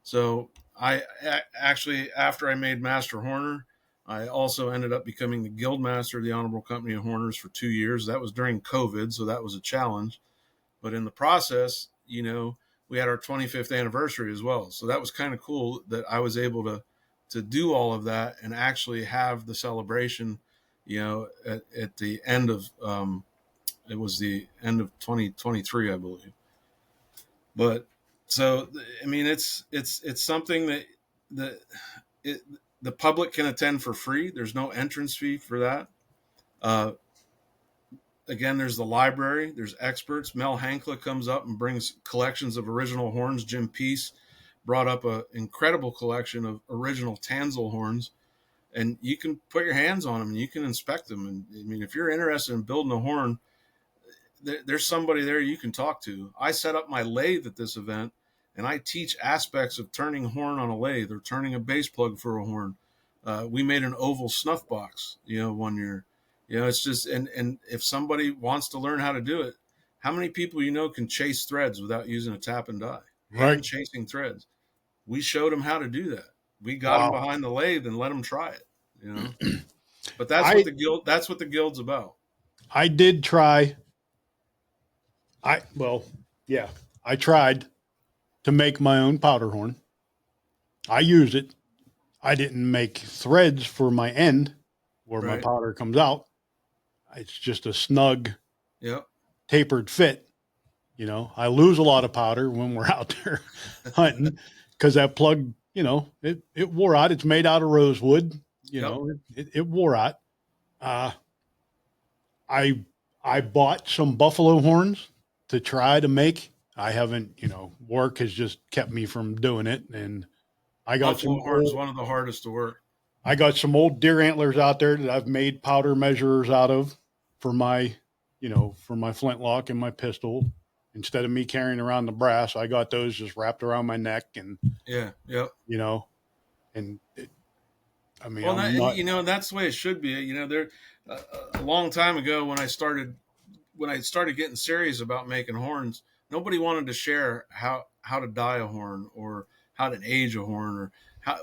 So I actually, after I made master horner, I also ended up becoming the guild master of the Honorable Company of Horners for 2 years. That was during COVID, so that was a challenge. But in the process, we had our 25th anniversary as well. So that was kind of cool that I was able to do all of that and actually have the celebration, at the end of, it was the end of 2023, I believe. But so, I mean, it's something that the public can attend for free. There's no entrance fee for that. Again, there's the library, there's experts. Mel Hankla comes up and brings collections of original horns. Jim Peace brought up an incredible collection of original Tanzel horns, and you can put your hands on them and you can inspect them. And I mean, if you're interested in building a horn, there's somebody there you can talk to. I set up my lathe at this event, and I teach aspects of turning horn on a lathe or turning a base plug for a horn. We made an oval snuff box, 1 year. It's just, and if somebody wants to learn how to do it, how many people can chase threads without using a tap and die? Right. Hand chasing threads. We showed them how to do that. We got them Wow. behind the lathe and let them try it. But that's what the guild's about. I did try. I tried to make my own powder horn. I used it. I didn't make threads for my end where my Right. powder comes out. It's just a snug, Yep. tapered fit. I lose a lot of powder when we're out there hunting because that plug, it wore out. It's made out of rosewood. It wore out. I bought some buffalo horns to try to make. I haven't, work has just kept me from doing it. And I got Buffalo horn's one of the hardest to work. I got some old deer antlers out there that I've made powder measurers out of for my, for my flintlock and my pistol. Instead of me carrying around the brass, I got those just wrapped around my neck and, Yeah. Yep. And Well, that's the way it should be. There, a long time ago when I started getting serious about making horns, nobody wanted to share how to dye a horn or how to age a horn or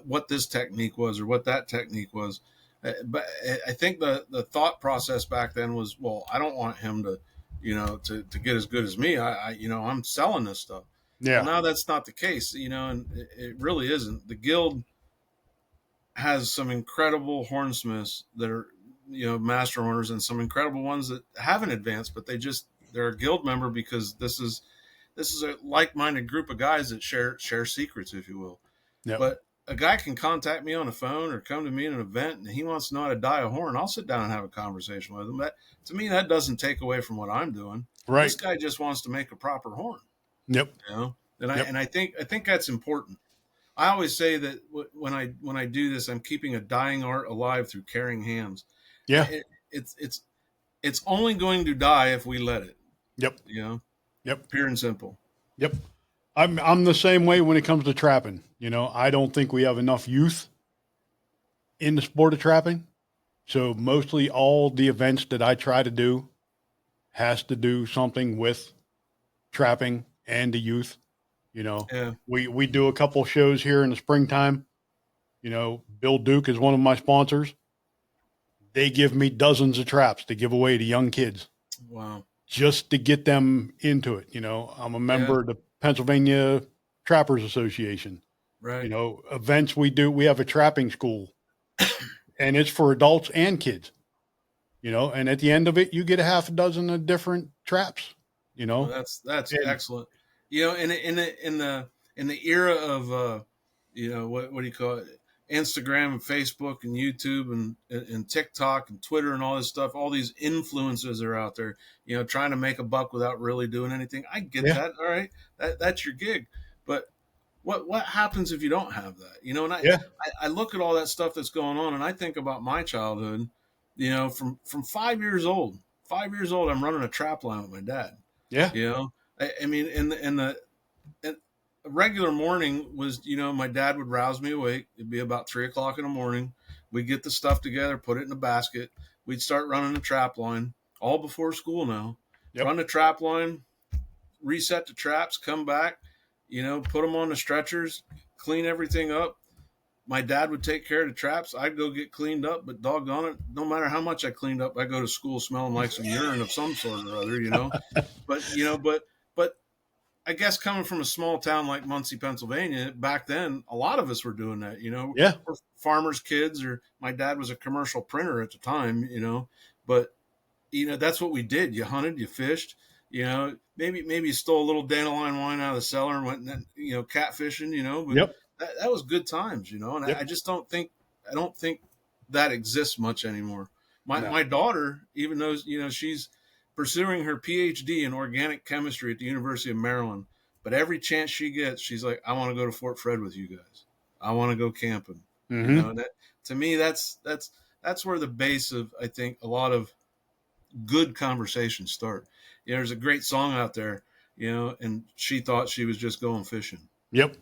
what this technique was or what that technique was. But I think the thought process back then was, well, I don't want him to, to get as good as me. I'm selling this stuff. yeah. Well, now that's not the case, and it really isn't. The guild has some incredible hornsmiths that are, master horners, and some incredible ones that haven't advanced, but they're a guild member because this is a like-minded group of guys that share secrets, if you will. Yep. But a guy can contact me on the phone or come to me at an event and he wants to know how to dye a horn. I'll sit down and have a conversation with him. That, to me, that doesn't take away from what I'm doing. Right. This guy just wants to make a proper horn. Yep. And I think that's important. I always say that when I do this, I'm keeping a dying art alive through caring hands. Yeah. It's only going to die if we let it. Yep. Yep. Pure and simple. Yep. I'm the same way when it comes to trapping. I don't think we have enough youth in the sport of trapping. So mostly all the events that I try to do has to do something with trapping and the youth. You know, Yeah. we do a couple shows here in the springtime. You know, Bill Duke is one of my sponsors. They give me dozens of traps to give away to young kids Wow. just to get them into it. You know, I'm a Yeah. member of the Pennsylvania Trappers Association. You Right. know, events we do, we have a trapping school and it's for adults and kids, you know, and at the end of it, you get a half a dozen of different traps, you Well, know, that's and excellent. You know, in the era of what do you call it? Instagram and Facebook and YouTube and TikTok and Twitter and all this stuff, all these influencers are out there, trying to make a buck without really doing anything. I get yeah, that. All right. That's your gig. But what happens if you don't have that? And yeah, I look at all that stuff that's going on and I think about my childhood, from 5 years old. 5 years old, I'm running a trap line with my dad. yeah, I mean, in a regular morning was, my dad would rouse me awake. It'd be about 3 o'clock in the morning. We'd get the stuff together, put it in a basket. We'd start running the trap line all before school now. yep, Run the trap line, reset the traps, come back, put them on the stretchers, clean everything up. My dad would take care of the traps. I'd go get cleaned up, but doggone it, no matter how much I cleaned up, I go to school smelling like some urine of some sort or other. But I guess coming from a small town like Muncie, Pennsylvania, back then, a lot of us were doing that. yeah, We're farmers' kids, or my dad was a commercial printer at the time. But that's what we did. You hunted, you fished. Maybe you stole a little dandelion wine out of the cellar and went, catfishing. But yep, that was good times. And I yep, just don't think that exists much anymore. My no, my daughter, even though she's pursuing her PhD in organic chemistry at the University of Maryland, but every chance she gets, she's like, I want to go to Fort Fred with you guys. I want to go camping. mm-hmm, That to me, that's where the base of, I think, a lot of good conversations start. There's a great song out there, and she thought she was just going fishing. yep,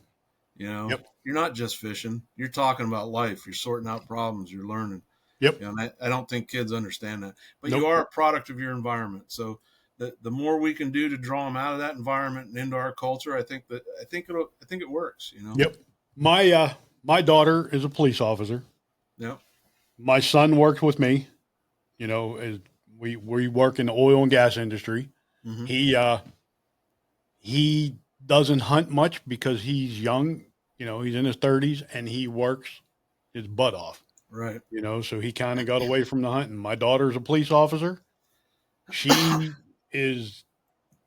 yep, You're not just fishing. You're talking about life. You're sorting out problems. You're learning. yep, And I don't think kids understand that. But you nope, are a product of your environment. So the more we can do to draw them out of that environment and into our culture, I think it works. yep. My daughter is a police officer. Yeah. My son works with me. You know, as we work in the oil and gas industry. Mm-hmm. He doesn't hunt much because he's young. You know, he's in his 30s and he works his butt off. Right. You know, so he kind of got away from the hunting. My daughter's a police officer. She is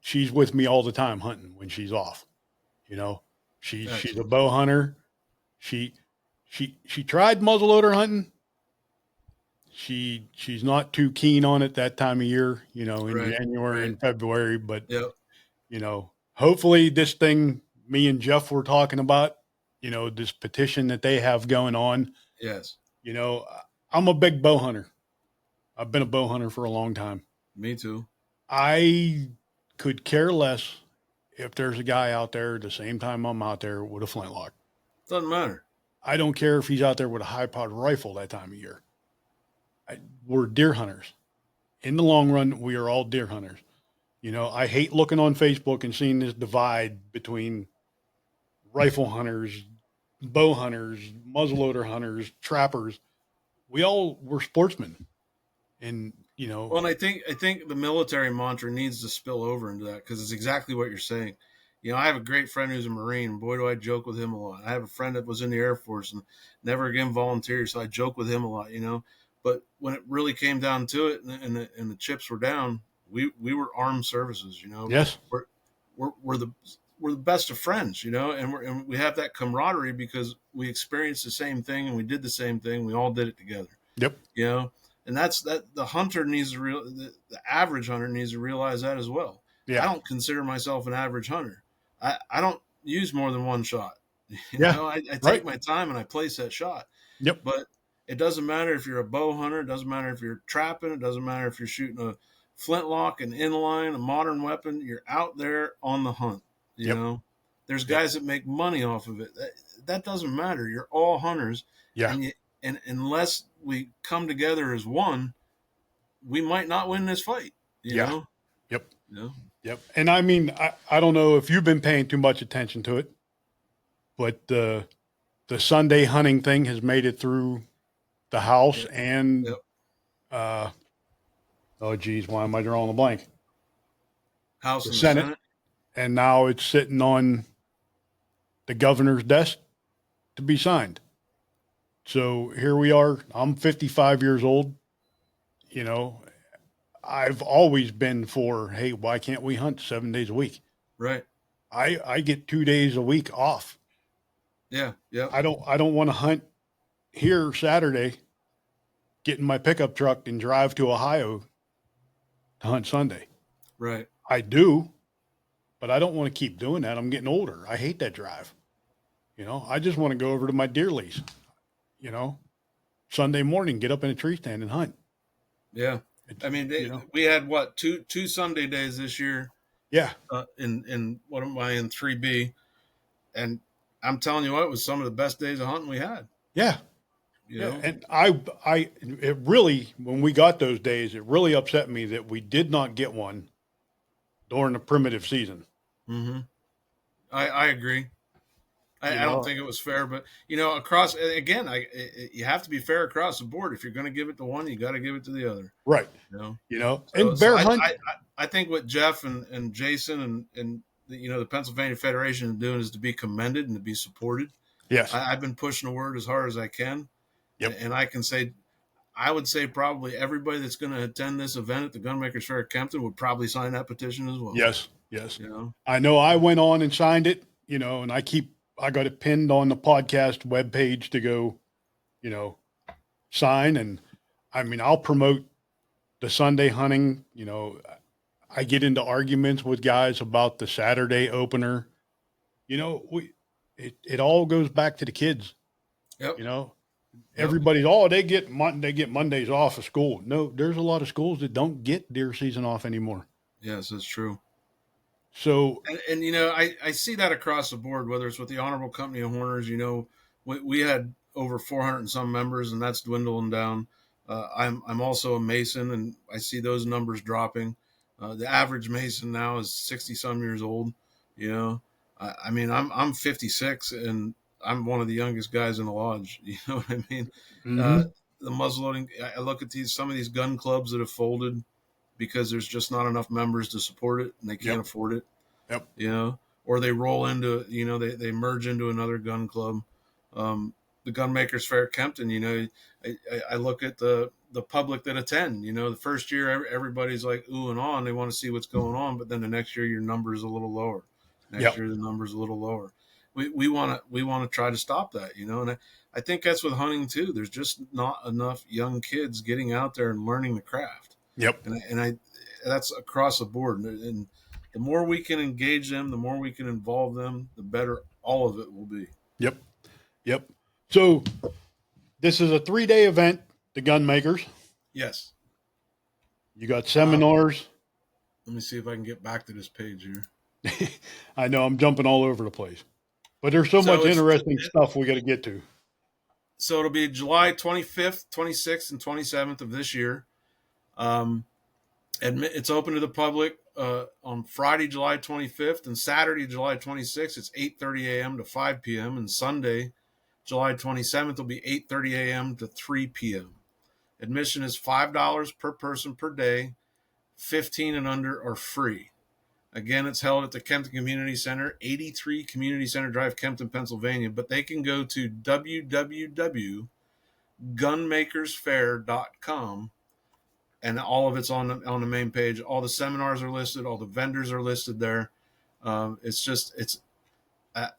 she's with me all the time hunting when she's off. You know, she's a Excellent. bow hunter. She she tried muzzleloader hunting. She's not too keen on it that time of year, you know, in Right. January Right. and February, but Yeah. you know, hopefully this thing me and Jeff were talking about, you know, this petition that they have going on, Yes. you know, I'm a big bow hunter. I've been a bow hunter for a long time. Me too. I could care less if there's a guy out there the same time I'm out there with a flintlock. Doesn't matter. I don't care if he's out there with a high powered rifle that time of year. We're deer hunters. In the long run, we are all deer hunters. You know, I hate looking on Facebook and seeing this divide between rifle hunters, bow hunters, muzzleloader hunters, trappers. We all were sportsmen. And, you know, Well, and I think the military mantra needs to spill over into that, because it's exactly what you're saying. I have a great friend who's a Marine. Boy, do I joke with him a lot. I have a friend that was in the Air Force and never again volunteered, so I joke with him a lot. But when it really came down to it, and the chips were down, we were armed services. yes, We're we're the best of friends. And we have that camaraderie because we experienced the same thing and we did the same thing. We all did it together. yep, You know, and that's that. The hunter needs to the average hunter needs to realize that as well. I yeah, don't consider myself an average hunter. I don't use more than one shot. yeah, I take right, my time and I place that shot. yep, But it doesn't matter if you're a bow hunter. It doesn't matter if you're trapping. It doesn't matter if you're shooting a flintlock, an inline, a modern weapon. You're out there on the hunt. yep, There's yep, guys that make money off of it. That doesn't matter. You're all hunters, yeah, and unless we come together as one, we might not win this fight. You yeah, know. yep. You know. Yep. And I mean, I don't know if you've been paying too much attention to it, but the Sunday hunting thing has made it through the House Yep. and Yep. uh, oh geez, why am I drawing a blank? House The and the Senate, Senate. and now it's sitting on the governor's desk to be signed. So here we are. I'm 55 years old. You know, I've always been for, hey, why can't we hunt 7 days a week? Right. I get 2 days a week off. Yeah. Yep. I don't want to hunt here Saturday, get in my pickup truck and drive to Ohio to hunt Sunday. Right. I do, but I don't want to keep doing that. I'm getting older. I hate that drive. I just want to go over to my deer lease, you know, Sunday morning, get up in a tree stand and hunt. Yeah. It's, I mean, you know, we had what two Sunday days this year. yeah, In what am I in 3B? And I'm telling you what, it was some of the best days of hunting we had. yeah, You yeah. know. And it really, when we got those days, it really upset me that we did not get one during the primitive season. Mm-hmm. I agree. You I don't know, think it was fair, but across again, you have to be fair across the board. If you're going to give it to one, you got to give it to the other. right. You know. And So bear hunt. I think what Jeff and Jason and the Pennsylvania Federation is doing is to be commended and to be supported. Yes. I've been pushing the word as hard as I can, Yep. and I would say probably everybody that's going to attend this event at the Gunmakers Fair at Kempton would probably sign that petition as well. Yes. Yes. You know. I know I went on and signed it, and I got it pinned on the podcast webpage to go, you know, sign. And I mean, I'll promote the Sunday hunting. I get into arguments with guys about the Saturday opener. It all goes back to the kids. Yep. You know, Yep. everybody's they get Mondays off of school. No, there's a lot of schools that don't get deer season off anymore. Yes, that's true. So And I see that across the board, whether it's with the Honorable Company of Horners. We had over 400 and some members, and that's dwindling down. I'm also a Mason, and I see those numbers dropping. The average Mason now is 60 some years old. I mean, I'm 56, and I'm one of the youngest guys in the lodge. You know what I mean? Uh, mhm. the muzzleloading. I look at some of these gun clubs that have folded because there's just not enough members to support it, and they can't Yep. afford it. Yep. Or they roll into, they merge into another gun club. The Gunmakers Fair at Kempton, I look at the public that attend. The first year everybody's like ooh and ah, and they want to see what's going on, but then the next year your number is a little lower. Next Yep. year the number is a little lower. We want to try to stop that, and I think that's with hunting too. There's just not enough young kids getting out there and learning the craft, Yep. and that's across the board. And the more we can engage them, the more we can involve them, the better all of it will be. Yep. Yep. So this is a 3-day event, the gun makers. Yes. You got Uh, seminars. Let me see if I can get back to this page here. I know I'm jumping all over the place, but there's so So much interesting stuff we got to get to. it'll be July 25th, 26th, and 27th of this year. It's open to the public on Friday, July 25th, and Saturday, July 26th. It's 8:30 a.m. to 5 p.m. and Sunday, July 27th, will be 8:30 a.m. to 3 p.m. Admission is $5 per person per day. 15 and under are free. Again, it's held at the Kempton Community Center, 83 Community Center Drive, Kempton, Pennsylvania. But they can go to www.gunmakersfair.com, and all of it's on the main page. All the seminars are listed. All the vendors are listed there. It's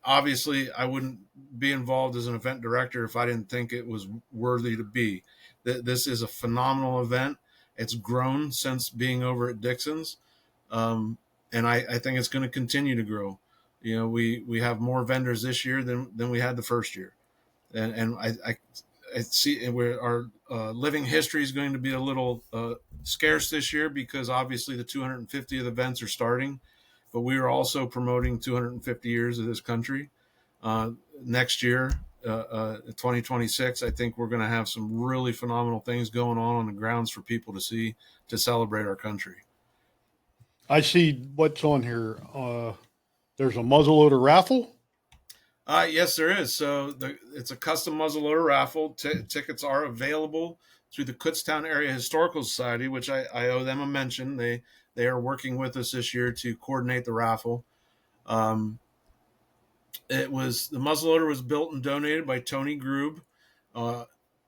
obviously I wouldn't be involved as an event director if I didn't think it was worthy to be. This is a phenomenal event. It's grown since being over at Dixon's. And I think it's going to continue to grow. We have more vendors this year than we had the first year, and I see our living history is going to be a little scarce this year because obviously the 250th events are starting, but we are also promoting 250 years of this country. Next year, 2026, I think we're going to have some really phenomenal things going on the grounds for people to see to celebrate our country. I see what's on here. There's a muzzleloader raffle. Yes, there is. So it's a custom muzzleloader raffle. Tickets are available through the Kutztown Area Historical Society, which I owe them a mention. They are working with us this year to coordinate the raffle. Um, the muzzleloader was built and donated by Tony Grube. Uh,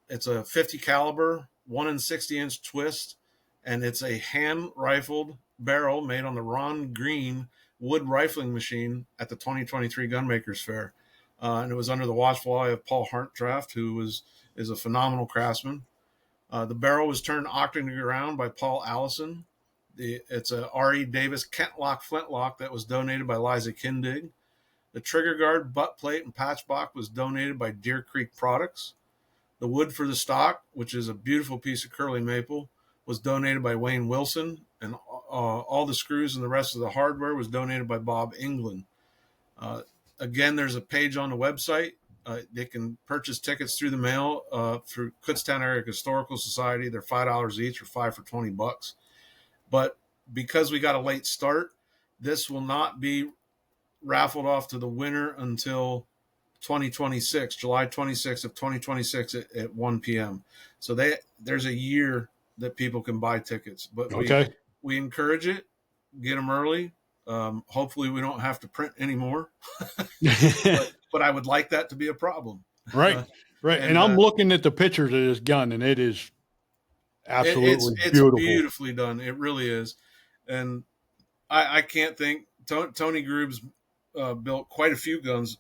it's a 50 caliber, 1 60-inch twist, and it's a hand rifled barrel made on the Ron Green wood rifling machine at the 2023 Gunmakers Fair. And it was under the watchful eye of Paul Hartdraft, who is a phenomenal craftsman. The barrel was turned octagon around by Paul Allison. It's a R.E. Davis Kentlock flintlock that was donated by Liza Kindig. The trigger guard, butt plate, and patch block was donated by Deer Creek Products. The wood for the stock, which is a beautiful piece of curly maple, was donated by Wayne Wilson, and all the screws and the rest of the hardware was donated by Bob England. Again, there's a page on the website. They can purchase tickets through the mail through Kutztown Area Historical Society. They're $5 each, or $5 for $20. But because we got a late start, this will not be raffled off to the winner until 2026, July 26th of 2026 at 1 p.m. So there's a year that people can buy tickets, but Okay. we encourage it. Get them early. Hopefully we don't have to print anymore, but I would like that to be a problem. Right. Right. And I'm looking at the pictures of this gun, and it is absolutely it's beautiful. beautifully done. It really is. And I can't think, Tony Grube's built quite a few guns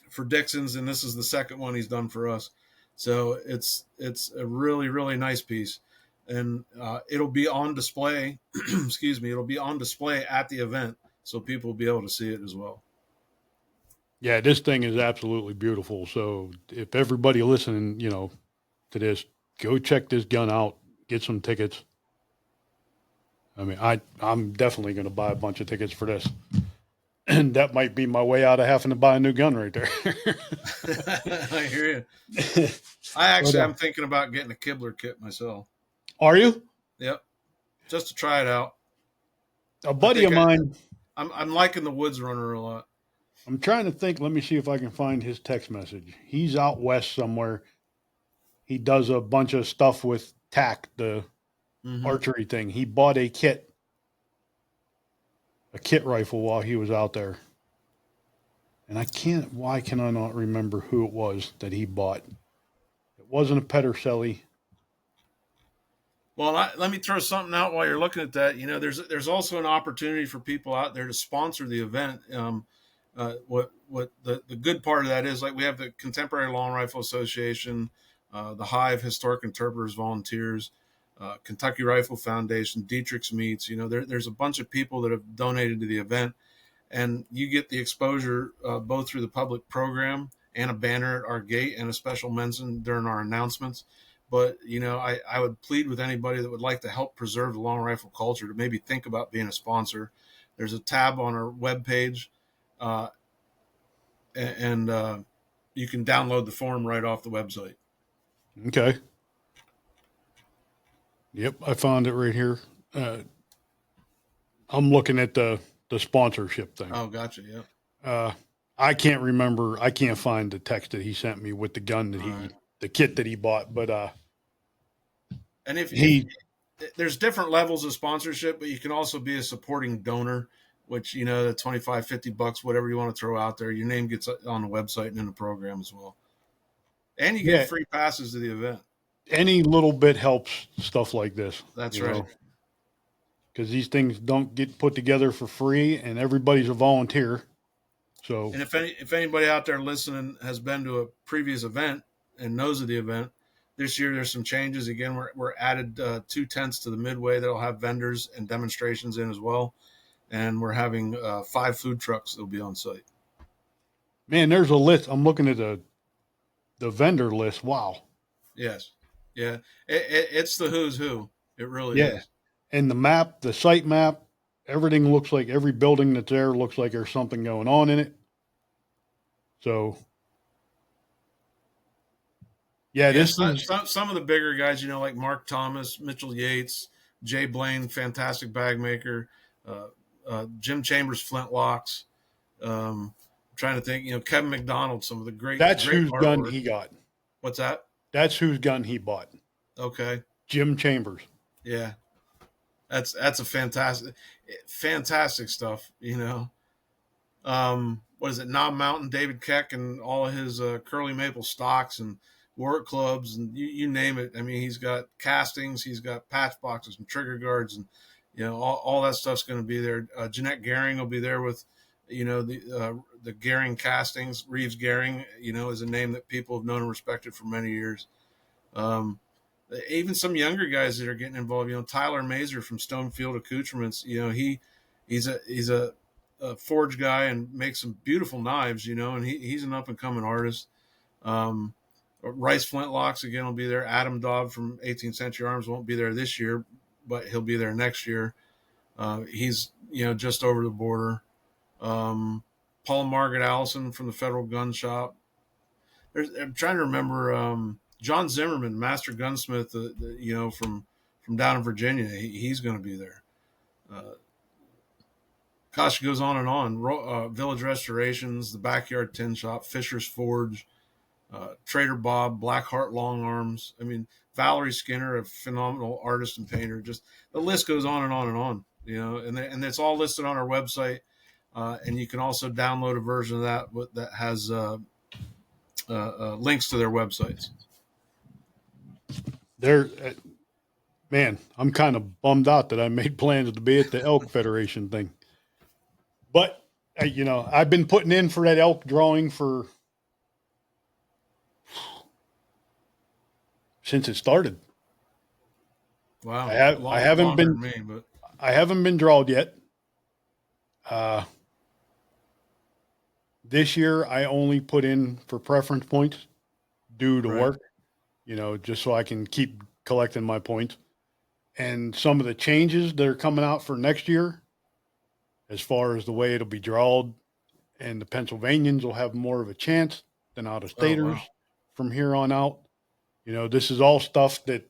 for Dixon's, and this is the second one he's done for us. So it's a really, really nice piece. And it'll be on display. Excuse me. It'll be on display at the event, so people will be able to see it as well. Yeah, this thing is absolutely beautiful. So if everybody listening, to this, go check this gun out, get some tickets. I mean, I'm definitely going to buy a bunch of tickets for this. And that might be my way out of having to buy a new gun right there. I hear you. I'm thinking about getting a Kibler kit myself. Are you? Yep. Just to try it out. A buddy of mine. I'm liking the Woods Runner a lot. I'm trying to think. Let me see if I can find his text message. He's out west somewhere. He does a bunch of stuff with TAC, the archery thing. He bought a kit rifle while he was out there. And why can I not remember who it was that he bought? It wasn't a Pederselli. Well, let me throw something out while you're looking at that. There's also an opportunity for people out there to sponsor the event. What the good part of that is, like, we have the Contemporary Long Rifle Association, the Hive Historic Interpreters Volunteers, Kentucky Rifle Foundation, Dietrich's Meats. There's a bunch of people that have donated to the event, and you get the exposure both through the public program and a banner at our gate and a special mention during our announcements. But, I would plead with anybody that would like to help preserve the long rifle culture to maybe think about being a sponsor. There's a tab on our webpage, and you can download the form right off the website. Okay. Yep, I found it right here. I'm looking at the sponsorship thing. Oh, gotcha. Yeah. I can't remember. I can't find the text that he sent me with the gun that the kit that he bought. But and if there's different levels of sponsorship, but you can also be a supporting donor, which, the $25, $50, whatever you want to throw out there, your name gets on the website and in the program as well. And you get free passes to the event. Any little bit helps stuff like this. That's right. Because these things don't get put together for free, and everybody's a volunteer. So, and if anybody out there listening has been to a previous event and knows of the event, this year there's some changes. Again, we're added 2 tents to the midway that'll have vendors and demonstrations in as well, and we're having 5 food trucks that'll be on site. Man, there's a list. I'm looking at the vendor list. Wow. Yes. Yeah. It's the who's who. It really is. And the map, the site map, everything looks like, every building that's there looks like there's something going on in it. So, some of the bigger guys, like Mark Thomas, Mitchell Yates, Jay Blaine, fantastic bag maker. Jim Chambers flintlocks. I'm trying to think, Kevin McDonald, some of the great, That's great whose gun artwork. he got. What's that? That's whose gun he bought. Okay. Jim Chambers. Yeah. That's a fantastic stuff, What is it? Knob Mountain, David Keck, and all of his curly maple stocks and work clubs, and you name it. I mean, he's got castings, he's got patch boxes and trigger guards, and all that stuff's going to be there. Jeanette Gehring will be there with, the Gehring castings. Reeves Gehring, is a name that people have known and respected for many years. Even some younger guys that are getting involved, Tyler Mazer from Stonefield Accoutrements, he's a forge guy and makes some beautiful knives, and he's an up and coming artist. Rice Flintlocks again will be there. Adam Dobb from 18th Century Arms won't be there this year, but he'll be there next year. He's just over the border. Paul and Margaret Allison from the Federal Gun Shop. I'm trying to remember John Zimmerman, master gunsmith, from down in Virginia. He's going to be there. Gosh, it goes on and on. Village Restorations, the Backyard Tin Shop, Fisher's Forge, Trader Bob, Blackheart Long Arms. I mean, Valerie Skinner, a phenomenal artist and painter. Just the list goes on and on and on. And it's all listed on our website. And you can also download a version of that has links to their websites. Man, I'm kind of bummed out that I made plans to be at the Elk Federation thing. But, I've been putting in for that elk drawing since it started. Wow. I haven't been drawed yet. This year I only put in for preference points due to work, just so I can keep collecting my points. And some of the changes that are coming out for next year, as far as the way it'll be drawed, and the Pennsylvanians will have more of a chance than out of staters from here on out. This is all stuff that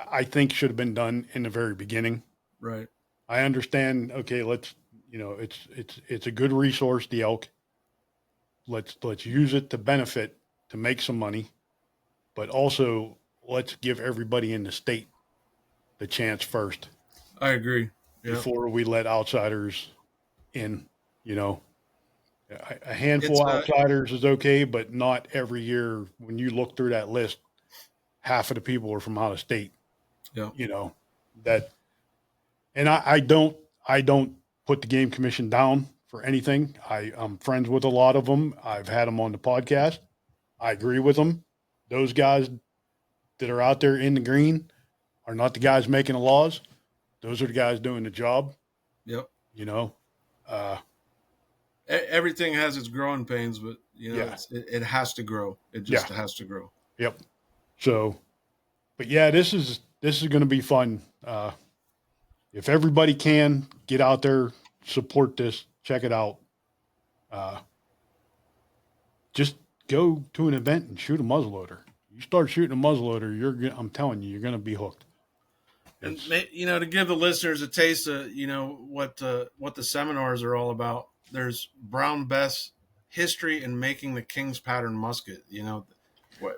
I think should have been done in the very beginning. Right. I understand. Okay, it's a good resource, the elk. Let's use it to benefit, to make some money, but also let's give everybody in the state the chance first. I agree. Yep. Before we let outsiders in. A handful of outsiders is okay, but not every year. When you look through that list, half of the people are from out of state. Yeah. And I don't put the Game Commission down for anything. I'm friends with a lot of them. I've had them on the podcast. I agree with them. Those guys that are out there in the green are not the guys making the laws. Those are the guys doing the job. Yep. Everything has its growing pains, but it has to grow. It just has to grow. Yep. So, but this is going to be fun. If everybody can get out there, support this, check it out. Just go to an event and shoot a muzzleloader. You start shooting a muzzleloader, I'm telling you, you're going to be hooked. And to give the listeners a taste of what the seminars are all about. There's Brown Bess history in making the King's pattern musket. Where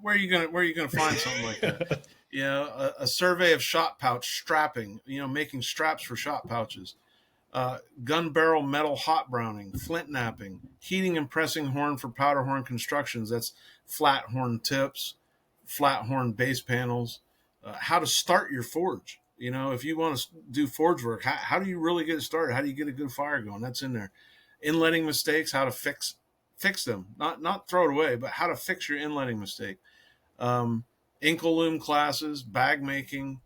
are you gonna find something like that? A survey of shot pouch strapping. Making straps for shot pouches. Gun barrel metal hot browning, flint napping, heating and pressing horn for powder horn constructions. That's flat horn tips, flat horn base panels. How to start your forge. If you want to do forge work, how do you really get it started? How do you get a good fire going? That's in there. Inletting mistakes, how to fix them. Not throw it away, but how to fix your inletting mistake. Inkle loom classes, bag making,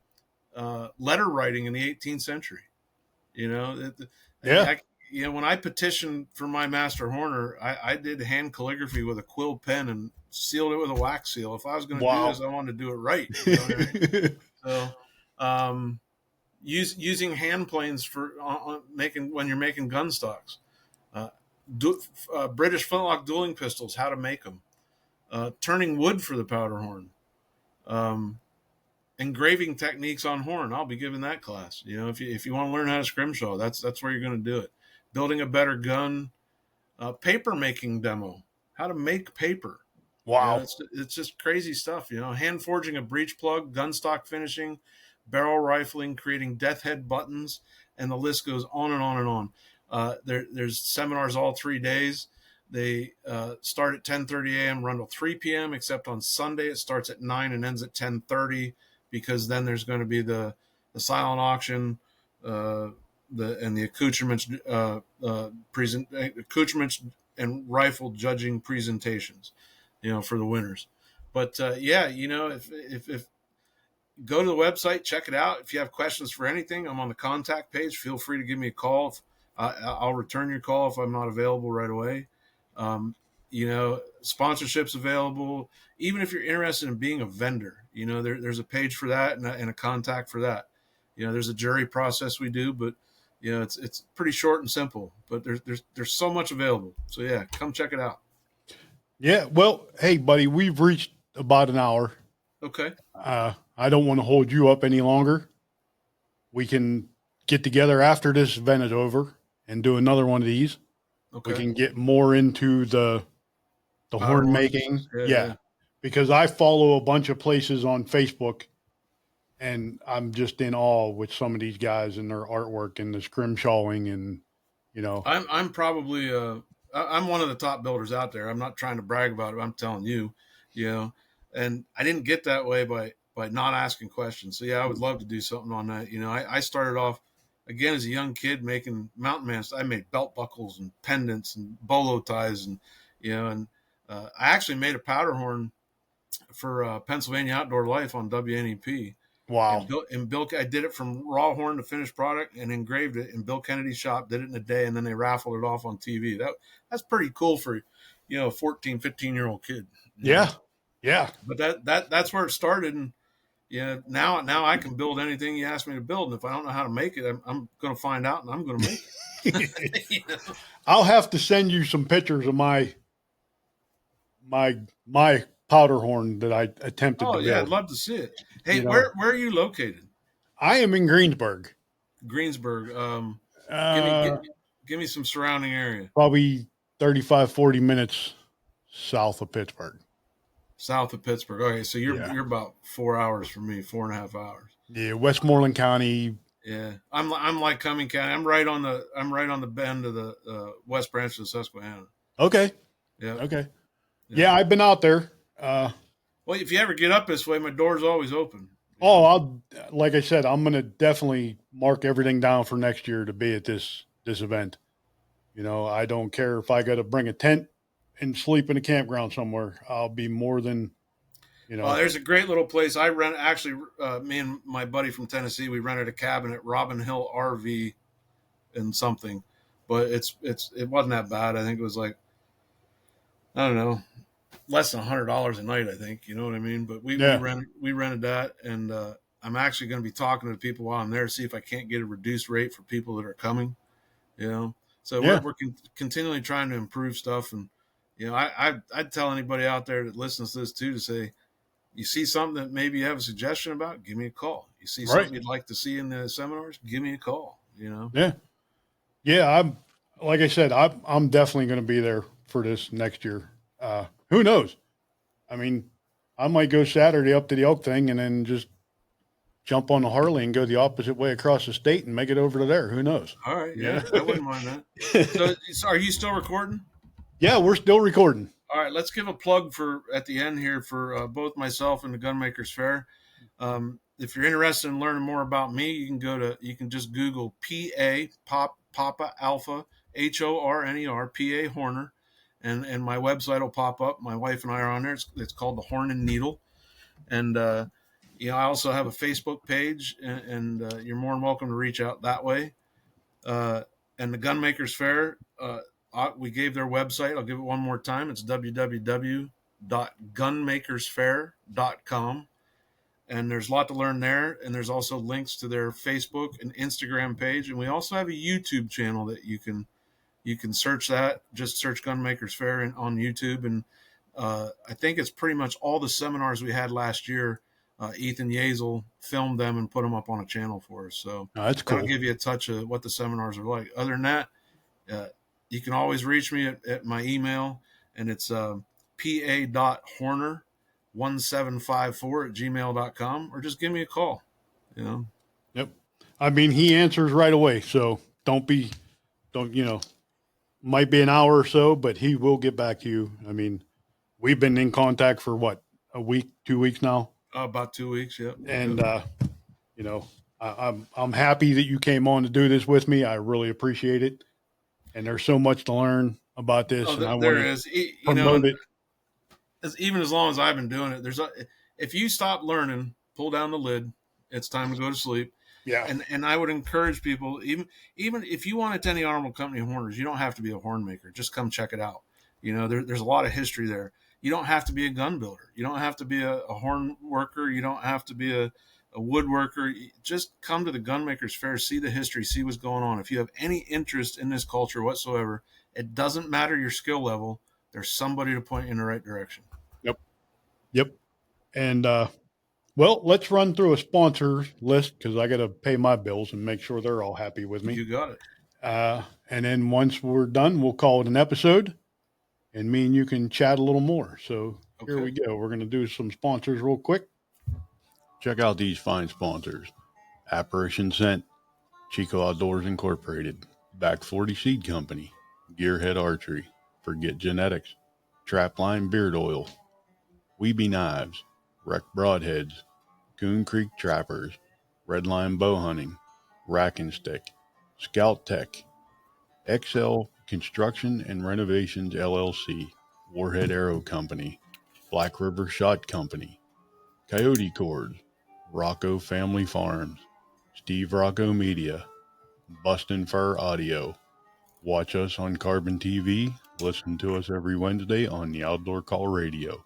letter writing in the 18th century. When I petitioned for my master horner, I did hand calligraphy with a quill pen and sealed it with a wax seal. If I was going to do this, I wanted to do it right. So, using hand planes for when you're making gun stocks. British flintlock dueling pistols, how to make them. Turning wood for the powder horn. engraving techniques on horn. I'll be giving that class. If you want to learn how to scrimshaw, that's where you're going to do it. Building a better gun, paper making demo, how to make paper. Wow. It's just crazy stuff. Hand forging a breech plug, gun stock finishing, barrel rifling, creating death head buttons, and the list goes on and on and on. There's seminars all 3 days. They start at 10:30 a.m., run till 3 p.m., except on Sunday it starts at 9 and ends at 10:30, because then there's going to be the silent auction, the accoutrements accoutrements and rifle judging presentations, for the winners. But if go to the website, check it out. If you have questions for anything, I'm on the contact page. Feel free to give me a call. I'll return your call if I'm not available right away. Sponsorships available. Even if you're interested in being a vendor, there's a page for that and a contact for that. There's a jury process we do, but it's pretty short and simple. But there's so much available. So yeah, come check it out. Yeah. Well, hey, buddy, we've reached about an hour. Okay. I don't want to hold you up any longer. We can get together after this event is over and do another one of these. Okay. We can get more into the horn making. Yeah. Because I follow a bunch of places on Facebook, and I'm just in awe with some of these guys and their artwork and the scrimshawing and, I'm probably I'm one of the top builders out there. I'm not trying to brag about it. I'm telling you, and I didn't get that way by not asking questions. So yeah, I would love to do something on that. I started off again as a young kid making mountain man. I made belt buckles and pendants and bolo ties and I actually made a powder horn for Pennsylvania Outdoor Life on WNEP. wow. I did it from raw horn to finished product and engraved it in Bill Kennedy's shop, did it in a day, and then they raffled it off on TV. That's pretty cool for, a 14, 15-year-old kid. Yeah. Yeah. But that's where it started. And now I can build anything you ask me to build. And if I don't know how to make it, I'm going to find out and I'm going to make it. I'll have to send you some pictures of my powder horn that I attempted to build. Oh yeah, I'd love to see it. Hey, where are you located? I am in Greensburg. Greensburg. Give me some surrounding area. Probably 35, 40 minutes south of Pittsburgh. South of Pittsburgh. Okay, so you're about 4 hours from me, 4.5 hours. Yeah, Westmoreland County. Yeah, I'm like Cumming County. I'm right on the bend of the West Branch of the Susquehanna. Okay. Yeah. Okay. Yeah, I've been out there. Well, if you ever get up this way, my door's always open. Like I said, I'm going to definitely mark everything down for next year to be at this event. I don't care if I got to bring a tent and sleep in a campground somewhere. I'll be more than, there's a great little place I rent. Actually, me and my buddy from Tennessee, we rented a cabin at Robin Hill RV and something, but it wasn't that bad. I think it was like, I don't know, less than $100 a night, I think. You know what I mean? But we rented that, and I'm actually going to be talking to people while I'm there to see if I can't get a reduced rate for people that are coming. So we're continually trying to improve stuff, and I'd tell anybody out there that listens to this too to say, you see something that maybe you have a suggestion about, give me a call. You see something you'd like to see in the seminars, give me a call. Yeah. I'm like I said, I'm definitely going to be there for this next year. Who knows? I mean, I might go Saturday up to the elk thing and then just jump on the Harley and go the opposite way across the state and make it over to there. Who knows? All right. Yeah. I wouldn't mind that. So are you still recording? Yeah, we're still recording. All right. Let's give a plug at the end here for both myself and the Gunmakers Fair. If you're interested in learning more about me, you can just Google Papa Alpha HORNER PA Horner. And my website will pop up. My wife and I are on there. It's called the Horn and Needle. And, I also have a Facebook page, and you're more than welcome to reach out that way. And the Gunmakers Fair, we gave their website. I'll give it one more time. It's www.gunmakersfair.com. And there's a lot to learn there. And there's also links to their Facebook and Instagram page. And we also have a YouTube channel that you can search that. Just search Gunmakers Fair on YouTube. And I think it's pretty much all the seminars we had last year Ethan Yazel filmed them and put them up on a channel for us. So No, that's that'll cool. give you a touch of what the seminars are like. Other than that, you can always reach me at my email, and it's pa.horner1754 at gmail.com, or just give me a call. You know, Yep. I mean, he answers right away. So don't, might be an hour or so, but he will get back to you. I mean, we've been in contact for what, a week, 2 weeks now. about 2 weeks. Yep. And, Yep. you know, I'm happy that you came on to do this with me. I really appreciate it. And there's so much to learn about this, Oh, and I want there to is. promote it. Even as long as I've been doing it, if you stop learning, pull down the lid. It's time to go to sleep. Yeah. And I would encourage people, even if you want to attend the Honorable Company of Horners, you don't have to be a horn maker. Just come check it out. There's a lot of history there. You don't have to be a gun builder. You don't have to be a horn worker. You don't have to be a woodworker. Just come to the Gunmakers Fair, see the history, see what's going on. If you have any interest in this culture whatsoever, it doesn't matter your skill level. There's somebody to point you in the right direction. Yep. Yep. And, well, let's run through a sponsor list because I got to pay my bills and make sure they're all happy with me. You got it. And then once we're done, we'll call it an episode, and me and you can chat a little more. So Here we go. We're going to do some sponsors real quick. Check out these fine sponsors: Apparition Scent, Chico Outdoors Incorporated, Back 40 Seed Company, Gearhead Archery, Forget Genetics, Trapline Beard Oil, Weeby Knives, Wreck Broadheads, Coon Creek Trappers, Redline Bow Hunting, Rack and Stick, Scout Tech, XL Construction and Renovations LLC, Warhead Arrow Company, Black River Shot Company, Coyote Cords, Rocco Family Farms, Steve Rocco Media, Bustin' Fur Audio. Watch us on Carbon TV. Listen to us every Wednesday on the Outdoor Call Radio.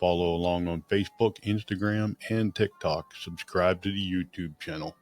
Follow along on Facebook, Instagram, and TikTok. Subscribe to the YouTube channel.